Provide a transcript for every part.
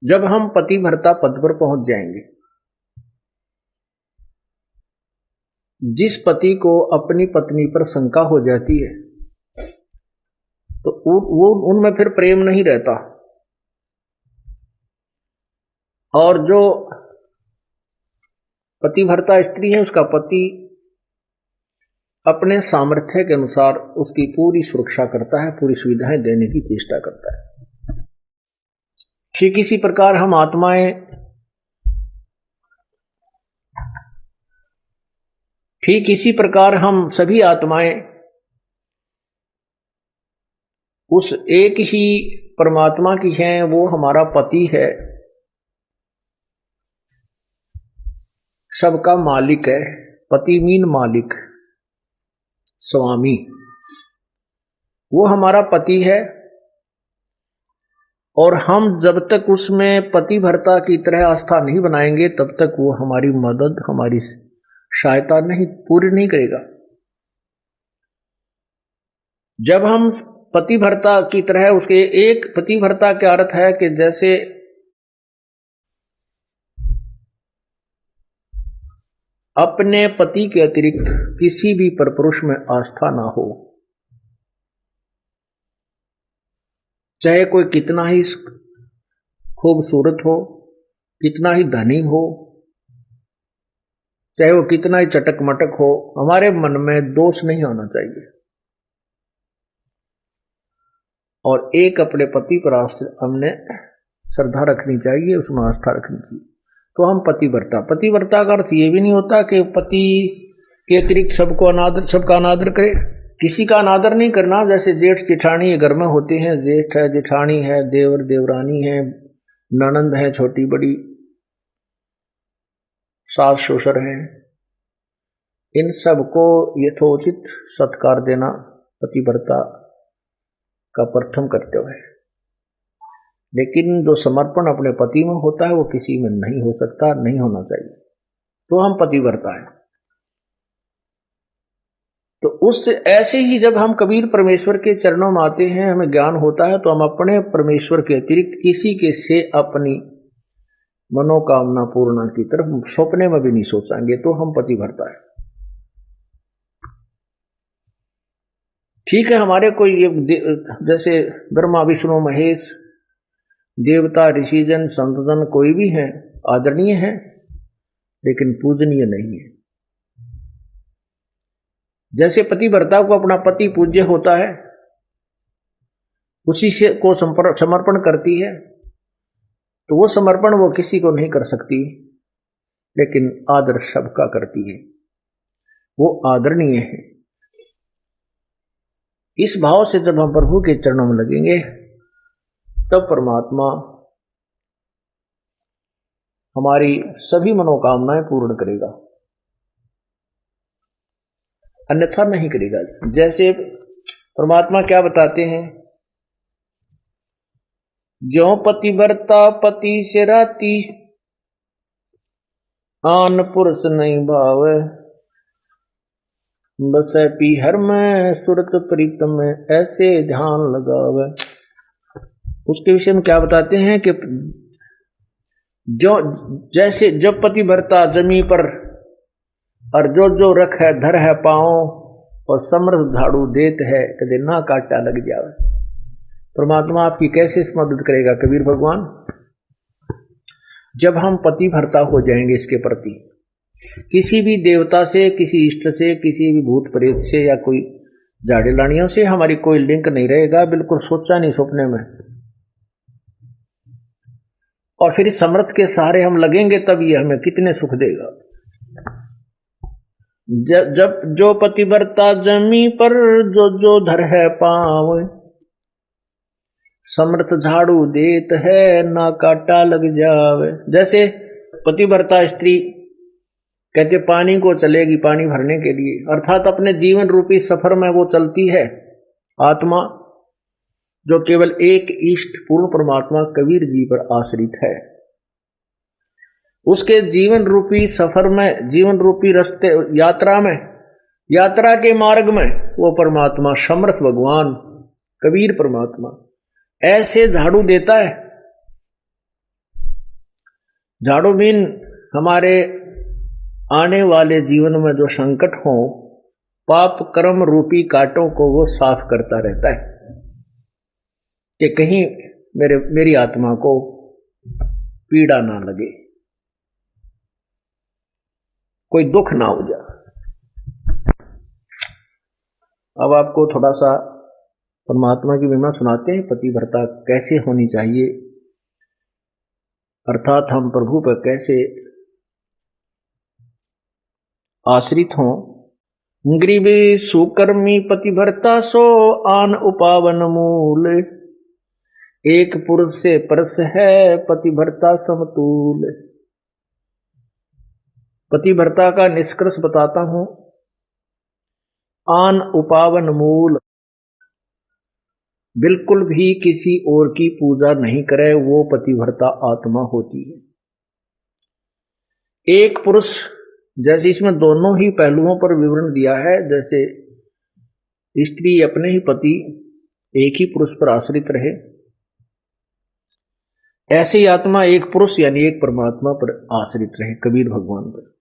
जब हम पतिव्रता पद पर पहुंच जाएंगे, जिस पति को अपनी पत्नी पर शंका हो जाती है तो वो उनमें फिर प्रेम नहीं रहता, और जो पतिव्रता स्त्री है उसका पति अपने सामर्थ्य के अनुसार उसकी पूरी सुरक्षा करता है, पूरी सुविधाएं देने की चेष्टा करता है। ठीक इसी प्रकार हम आत्माएं, ठीक इसी प्रकार हम सभी आत्माएं उस एक ही परमात्मा की हैं, वो हमारा पति है, सबका मालिक है। पति मीन मालिक, स्वामी, वो हमारा पति है। और हम जब तक उसमें पतिव्रता की तरह आस्था नहीं बनाएंगे तब तक वो हमारी मदद, हमारी सहायता नहीं पूरी नहीं करेगा। जब हम पतिव्रता की तरह उसके, एक पतिव्रता का अर्थ है कि जैसे अपने पति के अतिरिक्त किसी भी परपुरुष में आस्था ना हो, चाहे कोई कितना ही खूबसूरत हो, कितना ही धनी हो, चाहे वो कितना ही चटक मटक हो, हमारे मन में दोष नहीं होना चाहिए। और एक अपने पति पर हमने श्रद्धा रखनी चाहिए, उसमें आस्था रखनी चाहिए। तो हम पतिव्रता, पतिव्रता का अर्थ ये भी नहीं होता कि पति के अतिरिक्त सबको अनादर, सबका अनादर करे, किसी का अनादर नहीं करना। जैसे जेठ जेठानी घर में होते हैं, जेठ है, जेठानी है, देवर देवरानी है, ननंद है छोटी बड़ी, सास ससुर है, इन सबको यथोचित सत्कार देना पतिव्रता का प्रथम कर्तव्य है। लेकिन जो समर्पण अपने पति में होता है वो किसी में नहीं हो सकता, नहीं होना चाहिए। तो हम पतिव्रता हैं। तो उस ऐसे ही जब हम कबीर परमेश्वर के चरणों में आते हैं, हमें ज्ञान होता है, तो हम अपने परमेश्वर के अतिरिक्त किसी के से अपनी मनोकामना पूर्ण की तरफ सपने में भी नहीं सोचेंगे, तो हम पतिव्रता है। ठीक है, हमारे कोई जैसे ब्रह्मा विष्णु महेश, देवता ऋषिजन संतजन कोई भी है, आदरणीय है, लेकिन पूजनीय नहीं है। जैसे पतिव्रता को अपना पति पूज्य होता है, उसी से को समर्पण करती है, तो वो समर्पण वो किसी को नहीं कर सकती, लेकिन आदर सबका करती है, वो आदरणीय है। इस भाव से जब हम प्रभु के चरणों में लगेंगे तब परमात्मा हमारी सभी मनोकामनाएं पूर्ण करेगा, अन्यथा नहीं करेगा। जैसे परमात्मा क्या बताते हैं, ज्यों पतिव्रता पति से राती, आन पुरुष नहीं भावे, बसे पीहर में सुरत प्रीतम में, ऐसे ध्यान लगावे। उसके विषय में क्या बताते हैं कि जो जैसे जब पतिव्रता जमी पर और जो जो रख है धर है पाओ, और समर्थ झाड़ू देत है कदे ना काटा लग जावे। परमात्मा आपकी कैसे मदद करेगा कबीर भगवान? जब हम पतिव्रता हो जाएंगे इसके प्रति, किसी भी देवता से, किसी इष्ट से, किसी भी भूत प्रेत से या कोई झाड़ी लानियों से हमारी कोई लिंक नहीं रहेगा, बिल्कुल सोचा नहीं सपने में। और फिर इस समर्थ के सहारे हम लगेंगे तब ये हमें कितने सुख देगा। जब जो पतिव्रता जमी पर जो जो धर है पाँव, समर्थ झाड़ू देत है ना काटा लग जावे। जैसे पतिव्रता स्त्री कहते पानी को चलेगी पानी भरने के लिए, अर्थात अपने जीवन रूपी सफर में वो चलती है। आत्मा जो केवल एक इष्ट पूर्ण परमात्मा कबीर जी पर आश्रित है, उसके जीवन रूपी सफर में, जीवन रूपी रास्ते, यात्रा में, यात्रा के मार्ग में वो परमात्मा समर्थ भगवान कबीर परमात्मा ऐसे झाड़ू देता है झाड़ू बीन हमारे आने वाले जीवन में जो संकट हो, पाप कर्म रूपी कांटों को वो साफ करता रहता है कि कहीं मेरी आत्मा को पीड़ा ना लगे, कोई दुख ना हो जाए। अब आपको थोड़ा सा परमात्मा की महिमा सुनाते हैं, पतिव्रता कैसे होनी चाहिए, अर्थात हम प्रभु पर कैसे आश्रित हों। ग्रीवे सुकर्मी पतिव्रता सो आन उपावन मूल, एक पुरुष से परस है पतिव्रता समतूल। पतिव्रता का निष्कर्ष बताता हूं। आन उपावन मूल, बिल्कुल भी किसी और की पूजा नहीं करे, वो पतिव्रता आत्मा होती है। एक पुरुष, जैसे इसमें दोनों ही पहलुओं पर विवरण दिया है, जैसे स्त्री अपने ही पति एक ही पुरुष पर आश्रित रहे, ऐसे ही आत्मा एक पुरुष यानी एक परमात्मा पर आश्रित रहे, कबीर भगवान पर।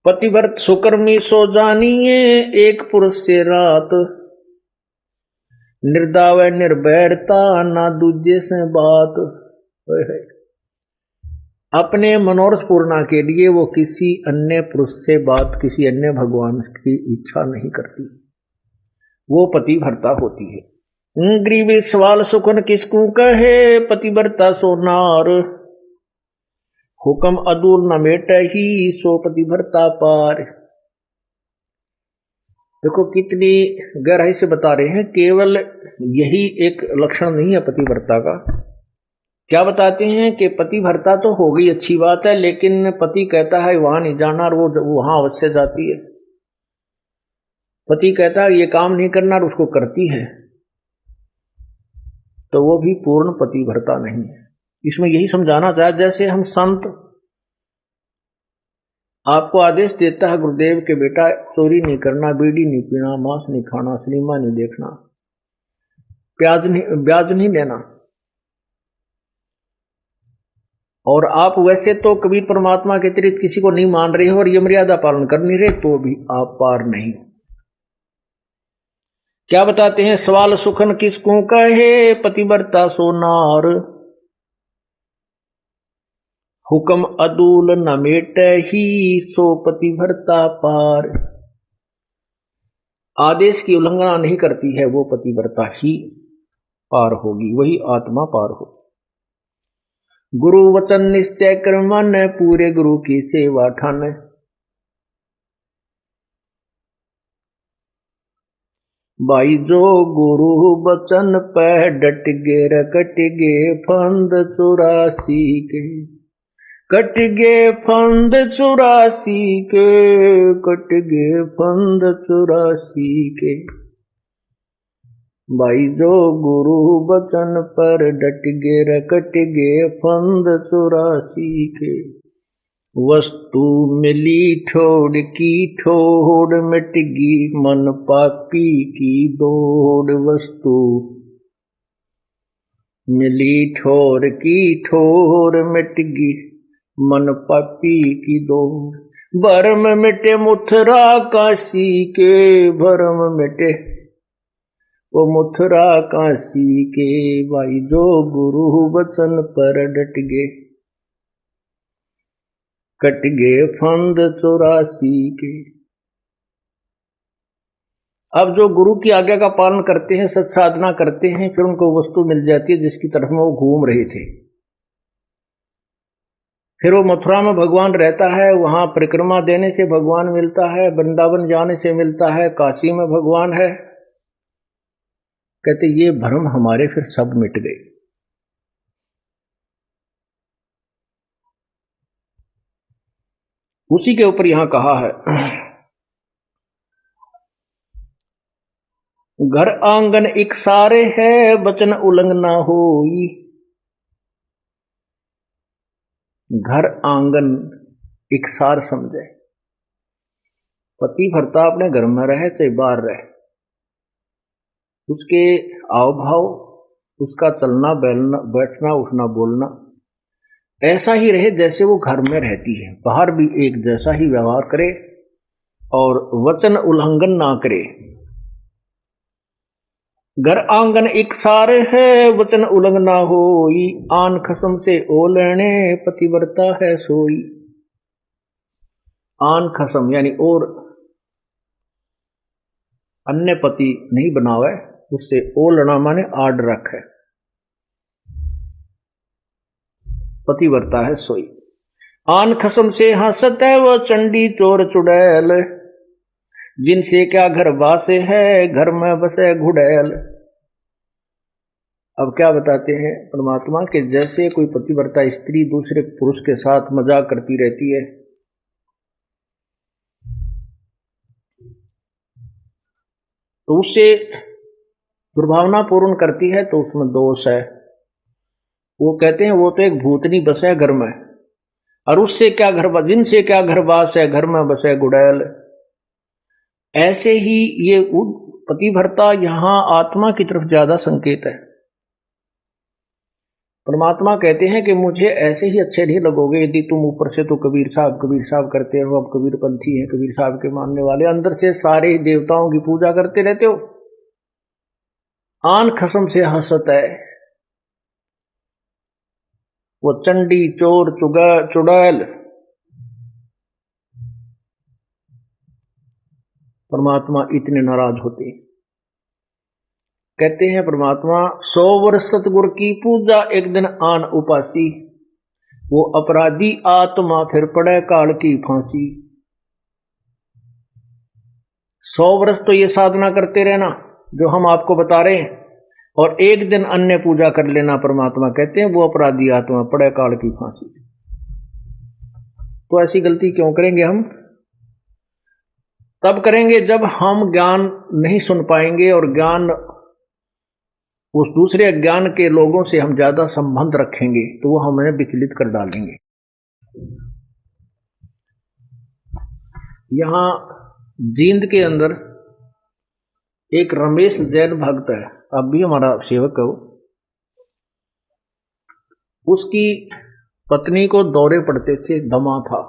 पतिव्रत सुकर्मी सो जानिए, एक पुरुष से रात, निर्दाव निर्भयता ना दूजे से बात। अपने मनोरथ पूर्णा के लिए वो किसी अन्य पुरुष से बात, किसी अन्य भगवान की इच्छा नहीं करती, वो पतिव्रता होती है। ग्रीवी सवाल सुखन किसको कहे, पतिव्रता सो नार, हुक्म अदूल न मेट ही सो पतिव्रता पार। देखो कितनी गहराई से बता रहे हैं, केवल यही एक लक्षण नहीं है पतिव्रता का। क्या बताते हैं कि पतिव्रता तो हो गई, अच्छी बात है, लेकिन पति कहता है वहां नहीं जाना और वो वहां अवश्य जाती है। पति कहता है ये काम नहीं करना और उसको करती है, तो वो भी पूर्ण पतिव्रता नहीं है। इसमें यही समझाना चाहे, जैसे हम संत आपको आदेश देता है गुरुदेव के बेटा चोरी नहीं करना, बीड़ी नहीं पीना, मांस नहीं खाना, सिनेमा नहीं देखना, ब्याज नहीं लेना, और आप वैसे तो कबीर परमात्मा के अतिरिक्त किसी को नहीं मान रहे हो और ये मर्यादा पालन कर नहीं रहे, तो भी आप पार नहीं। क्या बताते हैं, सवाल सुखन किसको कहे, पतिव्रता सो नार, हुक्म अदूल न मेट ही सो पतिव्रता पार। आदेश की उल्लंघना नहीं करती है वो पतिव्रता ही पार होगी, वही आत्मा पार हो। गुरु वचन निश्चय कर मन, पूरे गुरु की सेवा ठान, भाई जो गुरु वचन पे डट गे रकट गे फंद 84 के, कट गे फंद 84 के, कट गे फंद 84 के। भाई जो गुरु बचन पर डट गे रकट गे फंद 84 के। वस्तु मिली ठोड़ की ठोड़, मिट गी मन पापी की दौड़। वस्तु मिली ठोर की ठोर, मिट गी मन पापी की दौड़। भरम मिटे मुथरा काशी के, भरम मिटे वो मुथरा काशी के। भाई जो गुरु वचन पर डट गे, कट गे फंद 84 के। अब जो गुरु की आज्ञा का पालन करते हैं, सत साधना करते हैं, फिर उनको वस्तु मिल जाती है जिसकी तरफ में वो घूम रहे थे। फिर वो मथुरा में भगवान रहता है, वहां परिक्रमा देने से भगवान मिलता है, वृंदावन जाने से मिलता है, काशी में भगवान है। कहते ये भ्रम हमारे फिर सब मिट गए। उसी के ऊपर यहां कहा है, घर आंगन एक सारे है, बचन उल्लंघना होई। घर आंगन एक सार समझे, पति भरता अपने घर में रहे चाहे बाहर रहे, उसके हाव भाव, उसका चलना बैठना, उठना बोलना, ऐसा ही रहे जैसे वो घर में रहती है, बाहर भी एक जैसा ही व्यवहार करे और वचन उल्लंघन ना करे। घर आंगन एक सारे है, वचन उल्लंघन ना होई, आन खसम से ओलने पतिव्रता है सोई। आन खसम यानी और अन्य पति नहीं बनावे, उससे ओलना माने आड रखे, पतिव्रता है सोई। आन खसम से हंसत है वो चंडी चोर चुड़ैल, जिनसे क्या घर बासे है, घर में बसे घुड़ैल। अब क्या बताते हैं परमात्मा के, जैसे कोई पतिव्रता स्त्री दूसरे पुरुष के साथ मजाक करती रहती है, तो उससे दुर्भावना पूर्ण करती है, तो उसमें दोष है। वो कहते हैं वो तो एक भूतनी बस है घर में, और उससे क्या घर, जिनसे क्या घर बास है, घर में बसे गुड़ैल। ऐसे ही ये पतिव्रता यहां आत्मा की तरफ ज्यादा संकेत है। परमात्मा कहते हैं कि मुझे ऐसे ही अच्छे नहीं लगोगे यदि तुम ऊपर से तो कबीर साहब करते हो, अब कबीर पंथी हैं, कबीर साहब के मानने वाले, अंदर से सारे देवताओं की पूजा करते रहते हो। आन खसम से हंसत है वो चंडी चोर चुड़ैल। परमात्मा इतने नाराज होते, कहते हैं परमात्मा 100 वर्ष सतगुरु की पूजा एक दिन आन उपासी, वो अपराधी आत्मा फिर पड़े काल की फांसी। 100 वर्ष तो ये साधना करते रहना जो हम आपको बता रहे हैं, और एक दिन अन्य पूजा कर लेना, परमात्मा कहते हैं वो अपराधी आत्मा पड़े काल की फांसी। तो ऐसी गलती क्यों करेंगे हम? तब करेंगे जब हम ज्ञान नहीं सुन पाएंगे, और ज्ञान उस दूसरे अज्ञान के लोगों से हम ज्यादा संबंध रखेंगे, तो वो हमें विचलित कर डालेंगे। यहां जींद के अंदर एक रमेश जैन भक्त है, अब भी हमारा सेवक है। उसकी पत्नी को दौरे पड़ते थे, दमा था,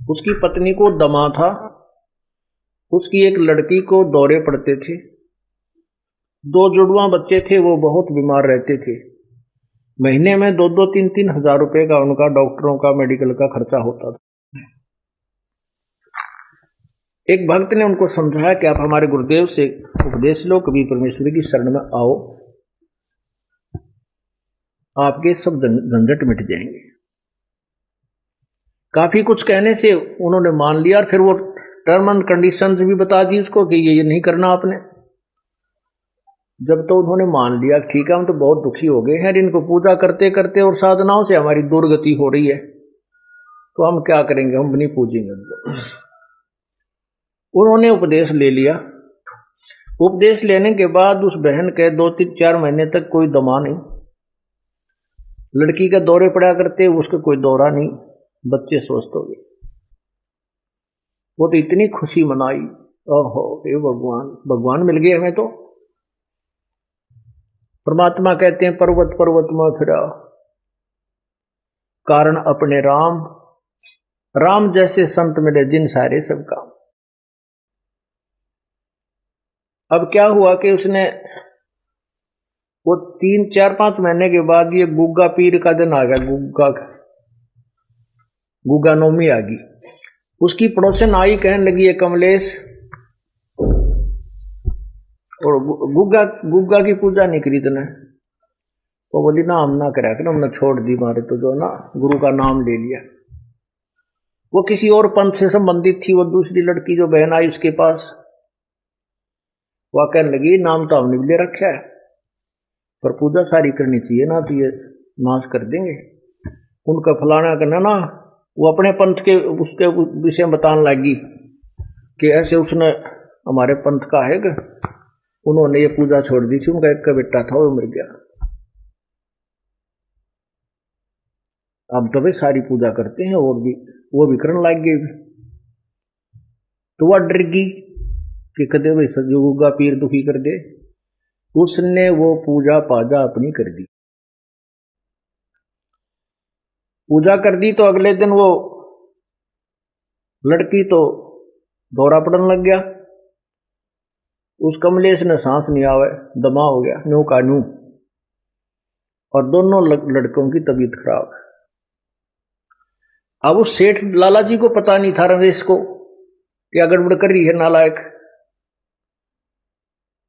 उसकी पत्नी को दमा था, उसकी एक लड़की को दौरे पड़ते थे, 2 जुड़वा बच्चे थे, वो बहुत बीमार रहते थे। महीने में 2-2, 3-3 हजार रुपए का उनका डॉक्टरों का मेडिकल का खर्चा होता था। एक भक्त ने उनको समझाया कि आप हमारे गुरुदेव से उपदेश लो, कभी परमेश्वर की शरण में आओ, आपके सब झंझट मिट जाएंगे। काफी कुछ कहने से उन्होंने मान लिया, और फिर वो टर्म एंड कंडीशंस भी बता दी उसको कि ये नहीं करना आपने। जब तो उन्होंने मान लिया ठीक है, हम तो बहुत दुखी हो गए हैं इनको पूजा करते करते, और साधनाओं से हमारी दुर्गति हो रही है, तो हम क्या करेंगे, हम नहीं पूजेंगे उनको। उन्होंने उपदेश ले लिया। उपदेश लेने के बाद उस बहन के 2-3-4 महीने तक कोई दमा नहीं, लड़की के दौरे पड़ा करते, उसका कोई दौरा नहीं, बच्चे स्वस्थ हो गए। वो तो इतनी खुशी मनाई, ओहो हे भगवान, भगवान मिल गए हमें। तो परमात्मा कहते हैं पर्वत पर्वत में फिरा, कारण अपने राम, राम जैसे संत मिले जिन सारे सब काम। अब क्या हुआ कि उसने वो 3-4-5 महीने के बाद ये गुग्गा पीर का दिन आ गया, गुग्गा नौमी आ गई। उसकी पड़ोसन आई, कहने लगी है कमलेश, और गुग्गा की पूजा नहीं करी तने। वो बोली ना हम ना करा कर, हमने छोड़ दी, मारे तो जो ना गुरु का नाम ले लिया। वो किसी और पंथ से संबंधित थी, वो दूसरी लड़की जो बहन आई उसके पास, वह कहने लगी नाम तो हमने भी ले रखा है, पर पूजा सारी करनी चाहिए ना, तो ये नाश कर देंगे। उनका फलाना करना ना, वो अपने पंथ के उसके विषय में बताने लगी कि ऐसे उसने हमारे पंथ का है कि उन्होंने ये पूजा छोड़ दी थी, उनका एक का बेटा था वो मर गया, अब तो भाई सारी पूजा करते हैं, और भी वो भी करने लग गए। तो वह डर गई कि कदे भाई सजोगा पीर दुखी कर दे, उसने वो पूजा पाजा अपनी कर दी। पूजा कर दी तो अगले दिन वो लड़की तो दौरा पड़ने लग गया। उस कमलेश ने सांस नहीं आवे, दमा हो गया न्यू का न्यू, और दोनों लड़कों की तबीयत खराब। अब उस सेठ लाला जी को पता नहीं था रमेश को क्या गड़बड़ कर रही है नालायक।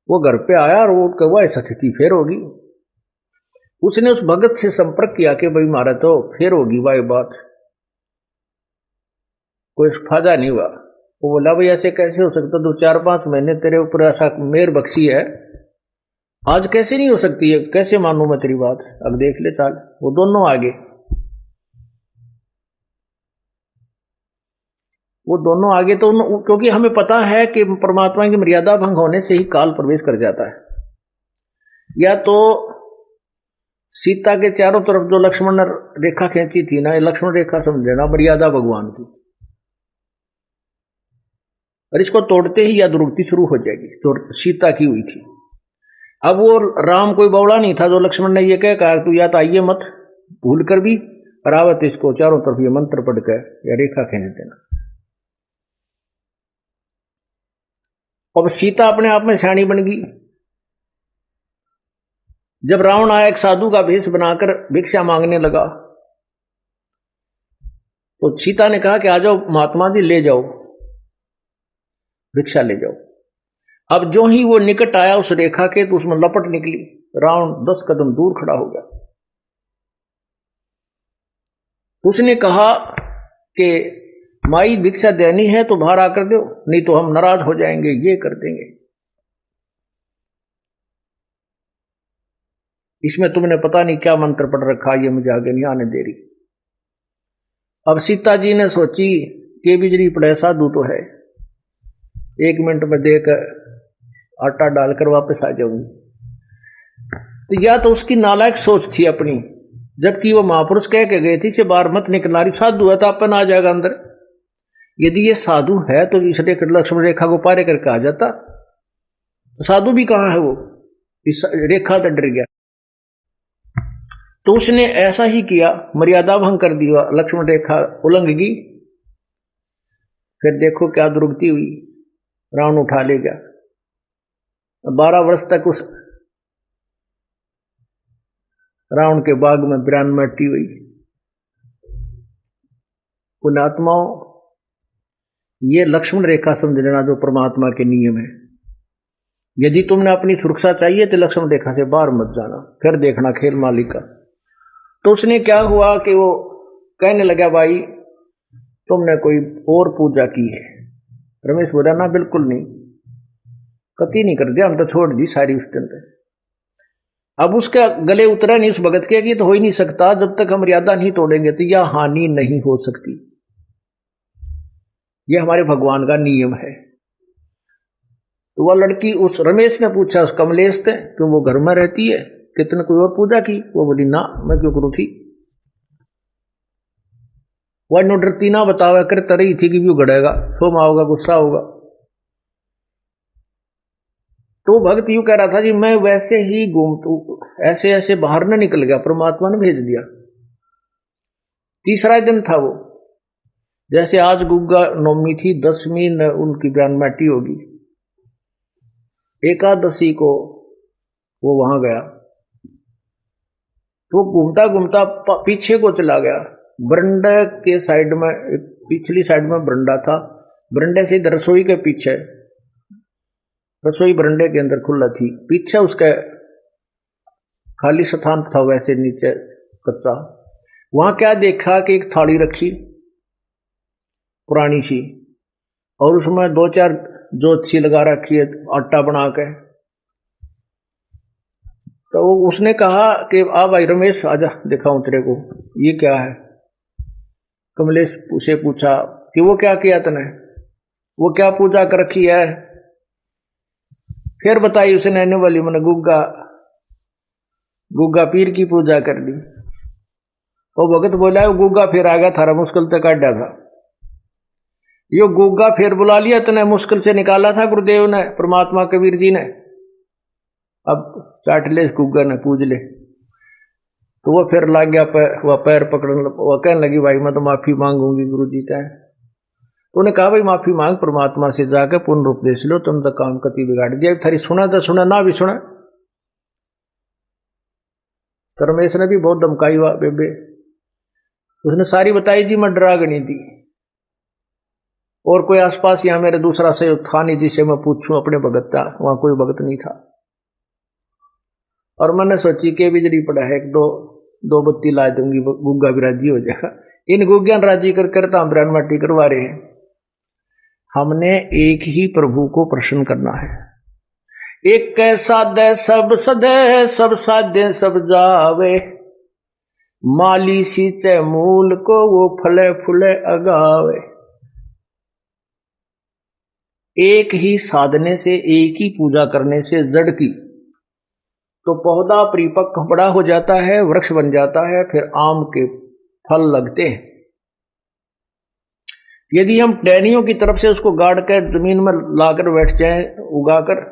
वो घर पे आया और वो कहा ऐसा स्थिति फिर होगी। उसने उस भगत से संपर्क किया कि भाई मारा तो फिर होगी भाई बात, कोई फायदा नहीं हुआ। वो बोला भाई ऐसे कैसे हो सकता, 2-4-5 महीने तेरे ऊपर ऐसा मेहर बख्शी है, आज कैसे नहीं हो सकती है, कैसे मानूं मैं तेरी बात, अब देख ले चाल। वो दोनों आगे, वो दोनों आगे तो क्योंकि हमें पता है कि परमात्मा की मर्यादा भंग होने से ही काल प्रवेश कर जाता है। या तो सीता के चारों तरफ जो लक्ष्मण ने रेखा खींची थी ना, ये लक्ष्मण रेखा समझ लेना मर्यादा भगवान की, और इसको तोड़ते ही या दुर्गति शुरू हो जाएगी, तो सीता की हुई थी। अब वो राम कोई बौड़ा नहीं था जो लक्ष्मण ने ये कहा तू या तो आइए मत भूल कर भी, रावत इसको चारों तरफ ये मंत्र पढ़ कर या रेखा खींच देना। अब सीता अपने आप में सियाणी बन गई। जब रावण आया एक साधु का भेष बनाकर भिक्षा मांगने लगा, तो सीता ने कहा कि आ जाओ महात्मा जी, ले जाओ भिक्षा ले जाओ। अब जो ही वो निकट आया उस रेखा के, तो उसमें लपट निकली, रावण 10 कदम दूर खड़ा हो गया। उसने कहा कि माई भिक्षा देनी है तो बाहर आकर दो, नहीं तो हम नाराज हो जाएंगे, ये कर देंगे। इसमें तुमने पता नहीं क्या मंत्र पढ़ रखा, ये मुझे आगे नहीं आने दे रही। अब सीता जी ने सोची कि बिजली पड़े साधु तो है, 1 मिनट में देकर आटा डालकर वापस आ जाऊंगी। तो या तो उसकी नालायक सोच थी अपनी, जबकि वो महापुरुष कह के गए थे से बाहर मत निकलना, रही साधु है तो अपन आ जाएगा अंदर। यदि ये साधु है तो इस लक्ष्मण रेखा को पारे करके आ जाता। साधु भी कहां है वो, इस रेखा तो डर गया। तो उसने ऐसा ही किया, मर्यादा भंग कर दिया, लक्ष्मण रेखा उल्लंघ गई। फिर देखो क्या दुर्गति हुई, रावण उठा ले गया। 12 वर्ष तक उस रावण के बाग में बिरान मट्टी हुई। पुण्यात्माओं, ये लक्ष्मण रेखा समझ लेना जो परमात्मा के नियम है। यदि तुमने अपनी सुरक्षा चाहिए तो लक्ष्मण रेखा से बाहर मत जाना, फिर देखना खेल मालिक का। तो उसने क्या हुआ कि वो कहने लगा भाई तुमने कोई और पूजा की है। रमेश बोला ना बिल्कुल नहीं, कति नहीं कर दिया, हम तो छोड़ दी सारी उस दिन। अब उसके गले उतरा नहीं उस भगत के कि तो हो ही नहीं सकता, जब तक हम मर्यादा नहीं तोड़ेंगे तो यह हानि नहीं हो सकती, यह हमारे भगवान का नियम है। तो वह लड़की उस रमेश ने पूछा उस कमलेश से, क्यों वो घर में रहती है, कितने कोई और पूजा की? वो बोली ना, मैं क्यों करूँ थी। वह नो डरती ना बतावा कर तरही थी कि क्यों गड़ेगा, सोमा होगा, गुस्सा होगा। तो भक्त यूं कह रहा था जी मैं वैसे ही घूमतू ऐसे ऐसे बाहर न निकल गया, परमात्मा ने भेज दिया। तीसरा दिन था वो, जैसे आज गुग्गा नवमी थी, 10वीं उनकी ब्रह्मटी होगी, एकादशी को वो वहां गया। तो घूमता घूमता पीछे को चला गया, बरंडे के साइड में, पिछली साइड में बरंडा था, बरंडे से रसोई के पीछे, रसोई बरंडे के अंदर खुला थी, पीछे उसके खाली स्थान था, वैसे नीचे कच्चा। वहां क्या देखा कि एक थाली रखी पुरानी सी, और उसमें 2-4 जोत सी लगा रखी है आटा बना के। तो उसने कहा कि आ भाई रमेश आजा दिखाऊं तेरे को, ये क्या है। कमलेश से पूछा कि वो क्या किया तने, वो क्या पूजा कर रखी है। फिर बताई उसने, आने वाली मैंने गुग्गा पीर की पूजा कर दी। वो भगत बोला वो गुग्गा फिर आ गया, थारा मुश्किल से काटा था। यो गुग्गा फिर बुला लिया तने, मुश्किल से निकाला था गुरुदेव ने, परमात्मा कबीर जी ने। अब चाट ले इस गुग्गा ने, पूज ले। तो वो फिर लग गया वह पैर पकड़ने, वह कहने लगी भाई मैं तो माफी मांगूंगी गुरुजी का। तो उन्हें कहा भाई माफी मांग परमात्मा से जाकर पूर्ण उपदेश लो, तुम तो काम कति बिगाड़ दिया, थारी सुना तो सुना ना भी सुना। तो रमेश ने भी बहुत धमकाई हुआ बेबे, उसने सारी बताई जी मैं डरागनी थी और कोई आसपास यहाँ मेरे दूसरा सहयोग था नहीं जिसे मैं पूछूं अपने भगत का, वहां कोई भगत नहीं था। और मैंने सोची कि बिजली पड़ा है, एक दो बत्ती ला दूंगी, गुग्गा भी राजी हो जाएगा। इन गुग्गा राजी कर ताम्रान माटी करवा रहे हैं। हमने एक ही प्रभु को प्रसन्न करना है। एक साधे सब सदे, सब साधे सब जावे, माली सींचे मूल को वो फले फूले अगावे। एक ही साधने से, एक ही पूजा करने से जड़ की तो पौधा परिपक्व बड़ा हो जाता है, वृक्ष बन जाता है, फिर आम के फल लगते हैं। यदि हम टहनियों की तरफ से उसको गाड़ कर जमीन में लाकर बैठ जाएं उगाकर,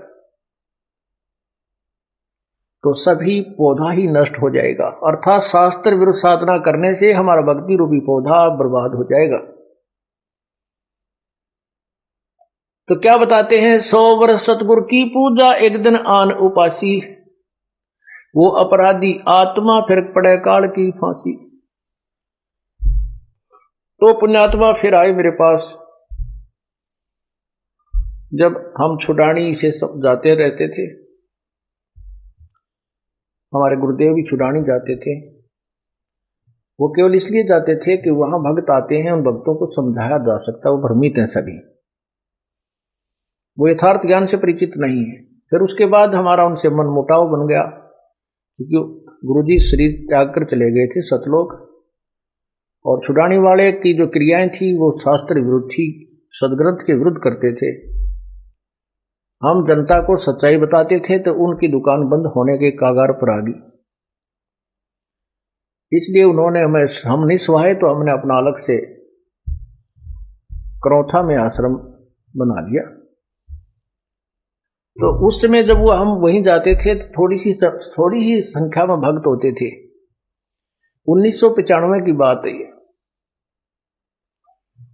तो सभी पौधा ही नष्ट हो जाएगा। अर्थात शास्त्र विरुद्ध साधना करने से हमारा भक्ति रूपी पौधा बर्बाद हो जाएगा। तो क्या बताते हैं, 100 वर्ष सतगुरु की पूजा, एक दिन आन उपासी, वो अपराधी आत्मा फिर पड़े काल की फांसी। तो पुण्यात्मा फिर आए मेरे पास। जब हम छुड़ानी से जाते रहते थे, हमारे गुरुदेव भी छुड़ानी जाते थे, वो केवल इसलिए जाते थे कि वहां भक्त आते हैं, उन भक्तों को समझाया जा सकता, वो भ्रमित हैं सभी, वो यथार्थ ज्ञान से परिचित नहीं है। फिर उसके बाद हमारा उनसे मन मुटाव बन गया, क्योंकि गुरुजी शरीर त्याग कर चले गए थे सतलोक, और छुड़ाने वाले की जो क्रियाएं थी वो शास्त्र विरुद्ध थी, सदग्रंथ के विरुद्ध करते थे। हम जनता को सच्चाई बताते थे तो उनकी दुकान बंद होने के कागार पर आ गई। इसलिए उन्होंने हम नहीं सुहाए तो हमने अपना अलग से करौथा में आश्रम बना लिया। तो उस समय जब वो हम वहीं जाते थे तो थोड़ी ही संख्या में भक्त होते थे। 1995 की बात है ये।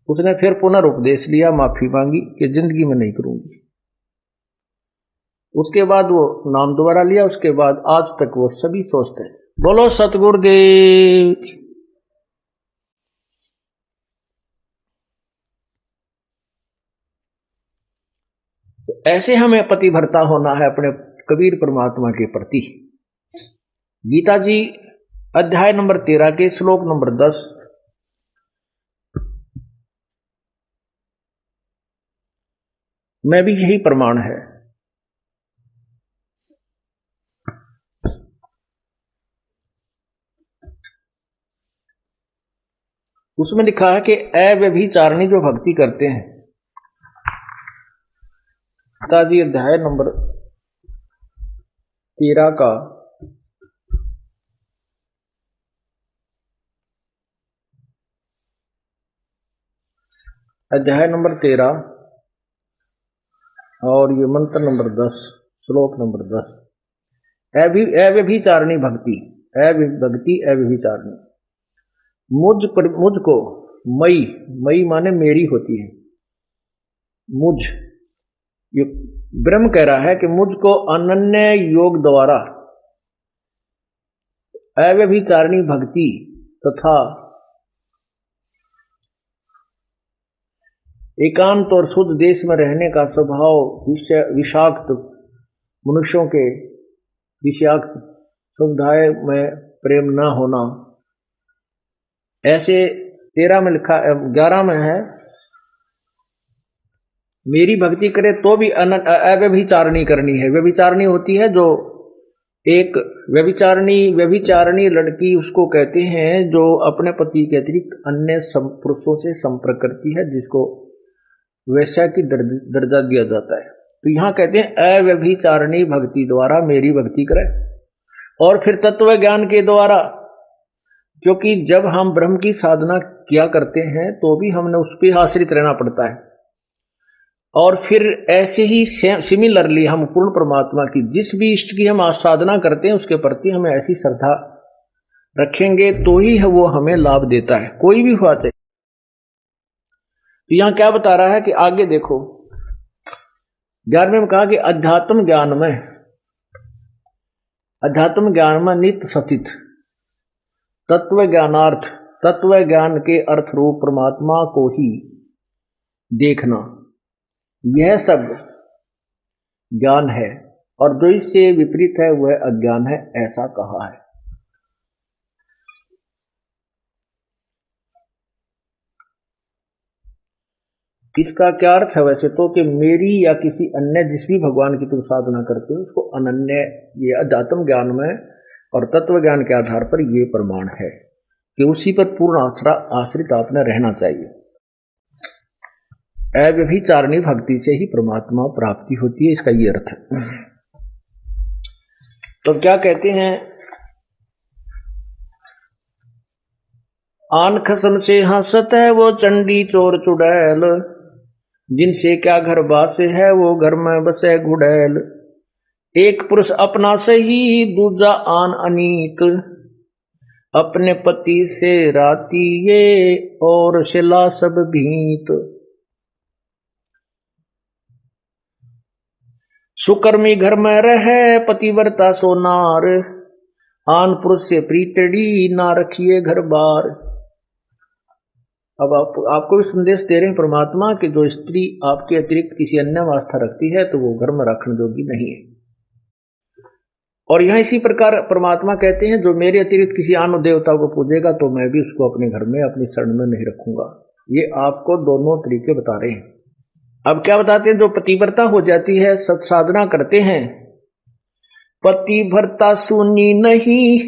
उसने फिर पुनर्उपदेश लिया, माफी मांगी कि जिंदगी में नहीं करूंगी। उसके बाद वो नाम दोबारा लिया, उसके बाद आज तक वो सभी स्वस्थ हैं। बोलो सतगुरुदेव। तो ऐसे हमें पतिव्रता होना है अपने कबीर परमात्मा के प्रति। गीता जी अध्याय नंबर 13 के श्लोक नंबर 10, में भी यही प्रमाण है। उसमें लिखा है कि अव्यभिचारिणी जो भक्ति करते हैं, गीता जी अध्याय नंबर 13 का अध्याय नंबर 13 और ये मंत्र नंबर 10, श्लोक नंबर 10, अव्यभिचारिणी भक्ति, भक्ति अव्यभिचारिणी। मुझको मई माने मेरी होती है, मुझ, ये ब्रह्म कह रहा है कि मुझको अनन्य योग द्वारा अव्यभिचारिणी भक्ति तथा एकांत और शुद्ध देश में रहने का स्वभाव विषाक्त मनुष्यों के विषाक्त समुदाय में प्रेम न होना, ऐसे 13 में लिखा, 11 में है मेरी भक्ति करे तो भी अव्यभिचारिणी करनी है। व्यभिचारिणी होती है जो एक व्यभिचारिणी लड़की उसको कहते हैं जो अपने पति के अतिरिक्त अन्य पुरुषों से संपर्क करती है, जिसको वैश्या की दर्जा दिया जाता है। तो यहां कहते हैं अव्यभिचारिणी भक्ति द्वारा मेरी भक्ति करे। और फिर तत्व ज्ञान के द्वारा, क्योंकि जब हम ब्रह्म की साधना किया करते हैं तो भी हमने उस पर आश्रित रहना पड़ता है। और फिर ऐसे ही सिमिलरली हम पूर्ण परमात्मा की जिस भी इष्ट की हम साधना करते हैं उसके प्रति हमें ऐसी श्रद्धा रखेंगे तो ही वो हमें लाभ देता है, कोई भी हुआ चाहिए। तो यहां क्या बता रहा है कि आगे देखो 11वें में कहा कि अध्यात्म ज्ञान में नित्य सतित तत्व ज्ञानार्थ, तत्व ज्ञान के अर्थ रूप परमात्मा को ही देखना, यह सब ज्ञान है, और जो इससे विपरीत है वह अज्ञान है, ऐसा कहा है। इसका क्या अर्थ है वैसे तो कि मेरी या किसी अन्य जिस भी भगवान की तुम साधना करते हो उसको अनन्य, ये अध्यात्म ज्ञान में और तत्व ज्ञान के आधार पर ये प्रमाण है कि उसी पर पूर्ण आश्रित आपने रहना चाहिए। अव्यभिचारिणी भक्ति से ही परमात्मा प्राप्ति होती है, इसका ये अर्थ है। तो क्या कहते हैं, आन खसम से हंसत है वो चंडी चोर चुड़ैल, जिनसे क्या घर बास है वो घर में बसे घुड़ैल। एक पुरुष अपना सही दूजा आन अनीत, अपने पति से राती ये और शिला सब भीत। सुकर्मी घर में रहे पतिव्रता सोनार, आन पुरुष से प्रीतड़ी ना रखिए घर बार। अब आपको भी संदेश दे रहे हैं परमात्मा कि जो स्त्री आपके अतिरिक्त किसी अन्य आस्था रखती है तो वो घर में रखने योग्य नहीं है। और यहां इसी प्रकार परमात्मा कहते हैं जो मेरे अतिरिक्त किसी अन्य देवता को पूजेगा तो मैं भी उसको अपने घर में अपनी शरण में नहीं रखूंगा। ये आपको दोनों तरीके बता रहे हैं। अब क्या बताते हैं, जो पतिव्रता हो जाती है, सत्साधना करते हैं, पतिव्रता सुनी नहीं,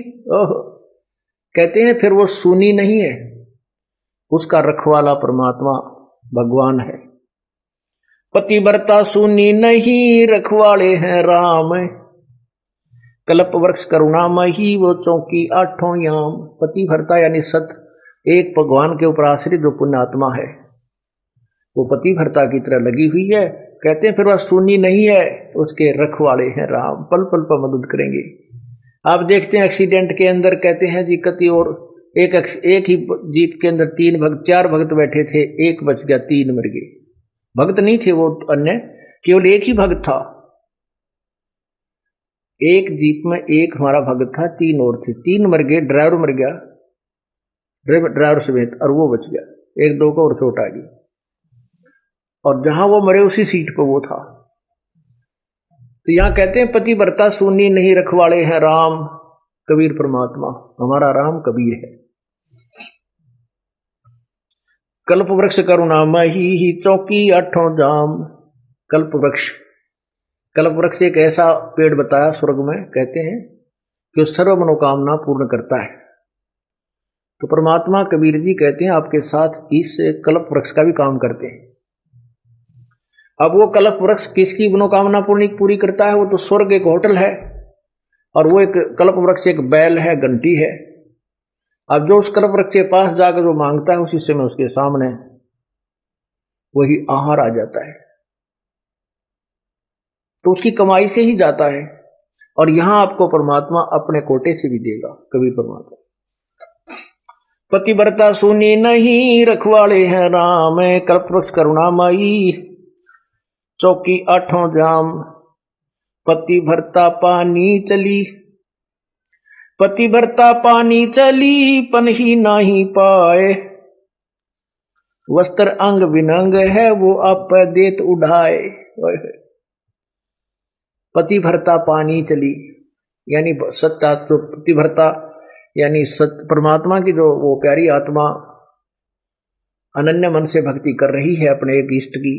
कहते हैं फिर वो सुनी नहीं है, उसका रखवाला परमात्मा भगवान है। पतिव्रता सुनी नहीं रखवाले हैं राम, कल्प वृक्ष करुणामयी वो चौकी आठों याम। पतिव्रता यानी सत एक भगवान के ऊपर आश्रित जो पुण्यात्मा है वो पतिव्रता की तरह लगी हुई है। कहते हैं फिर वह सुनी नहीं है, उसके रखवाले हैं राम, पल पल पर मदद करेंगे। आप देखते हैं एक्सीडेंट के अंदर कहते हैं जी कति और एक ही जीप के अंदर 4 भक्त बैठे थे, एक बच गया, 3 मर गए। भक्त नहीं थे वो अन्य, केवल एक ही भक्त था। एक जीप में एक हमारा भक्त था, 3 और थे, 3 मर गए, ड्राइवर मर गया, ड्राइवर समेत, और वो बच गया, 1-2 को और चोट आ गई। और जहां वो मरे उसी सीट पर वो था। तो यहां कहते हैं पतिव्रता सुनी नहीं रखवाले हैं राम, कबीर परमात्मा, हमारा राम कबीर है। कल्प वृक्ष करुणामयी ही चौकी आठों जाम। कल्प वृक्ष एक ऐसा पेड़ बताया स्वर्ग में, कहते हैं कि वो सर्व मनोकामना पूर्ण करता है। तो परमात्मा कबीर जी कहते हैं आपके साथ इस कल्प वृक्ष का भी काम करते हैं। अब वो कल्प वृक्ष किसकी मनोकामना पूरी करता है? वो तो स्वर्ग एक होटल है, और वो एक कल्प वृक्ष एक बैल है, घंटी है। अब जो उस कल्प वृक्ष के पास जाकर जो मांगता है उसी समय उसके सामने वही आहार आ जाता है, तो उसकी कमाई से ही जाता है। और यहां आपको परमात्मा अपने कोटे से भी देगा, कभी परमात्मा। पतिव्रता सुनी नहीं रखवाले हैं राम, कल्प वृक्ष करुणामयी चौकी आठों जाम। पतिव्रता पानी चली पन ही नहीं पाए, वस्त्र अंग विनंग है वो आप देत उड़ाए। पतिव्रता पानी चली यानी सत्ता, तो पतिव्रता यानी परमात्मा की जो वो प्यारी आत्मा अनन्य मन से भक्ति कर रही है अपने एक इष्ट की,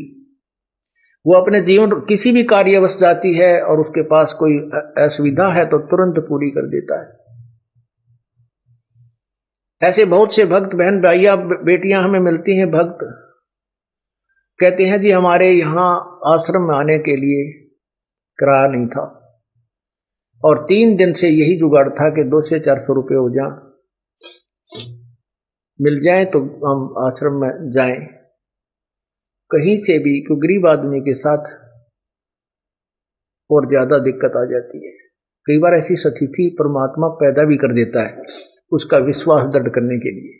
वो अपने जीवन किसी भी कार्यवश जाती है और उसके पास कोई असुविधा है तो तुरंत पूरी कर देता है। ऐसे बहुत से भक्त बहन भाइयां बेटियां हमें मिलती हैं, भक्त कहते हैं जी हमारे यहाँ आश्रम में आने के लिए किराया नहीं था, और 3 दिन से यही जुगाड़ था कि 200 से 400 रुपये हो मिल जाए तो हम आश्रम में जाएं, कहीं से भी, क्योंकि गरीब आदमी के साथ और ज्यादा दिक्कत आ जाती है। कई बार ऐसी स्थिति परमात्मा पैदा भी कर देता है उसका विश्वास दृढ़ करने के लिए।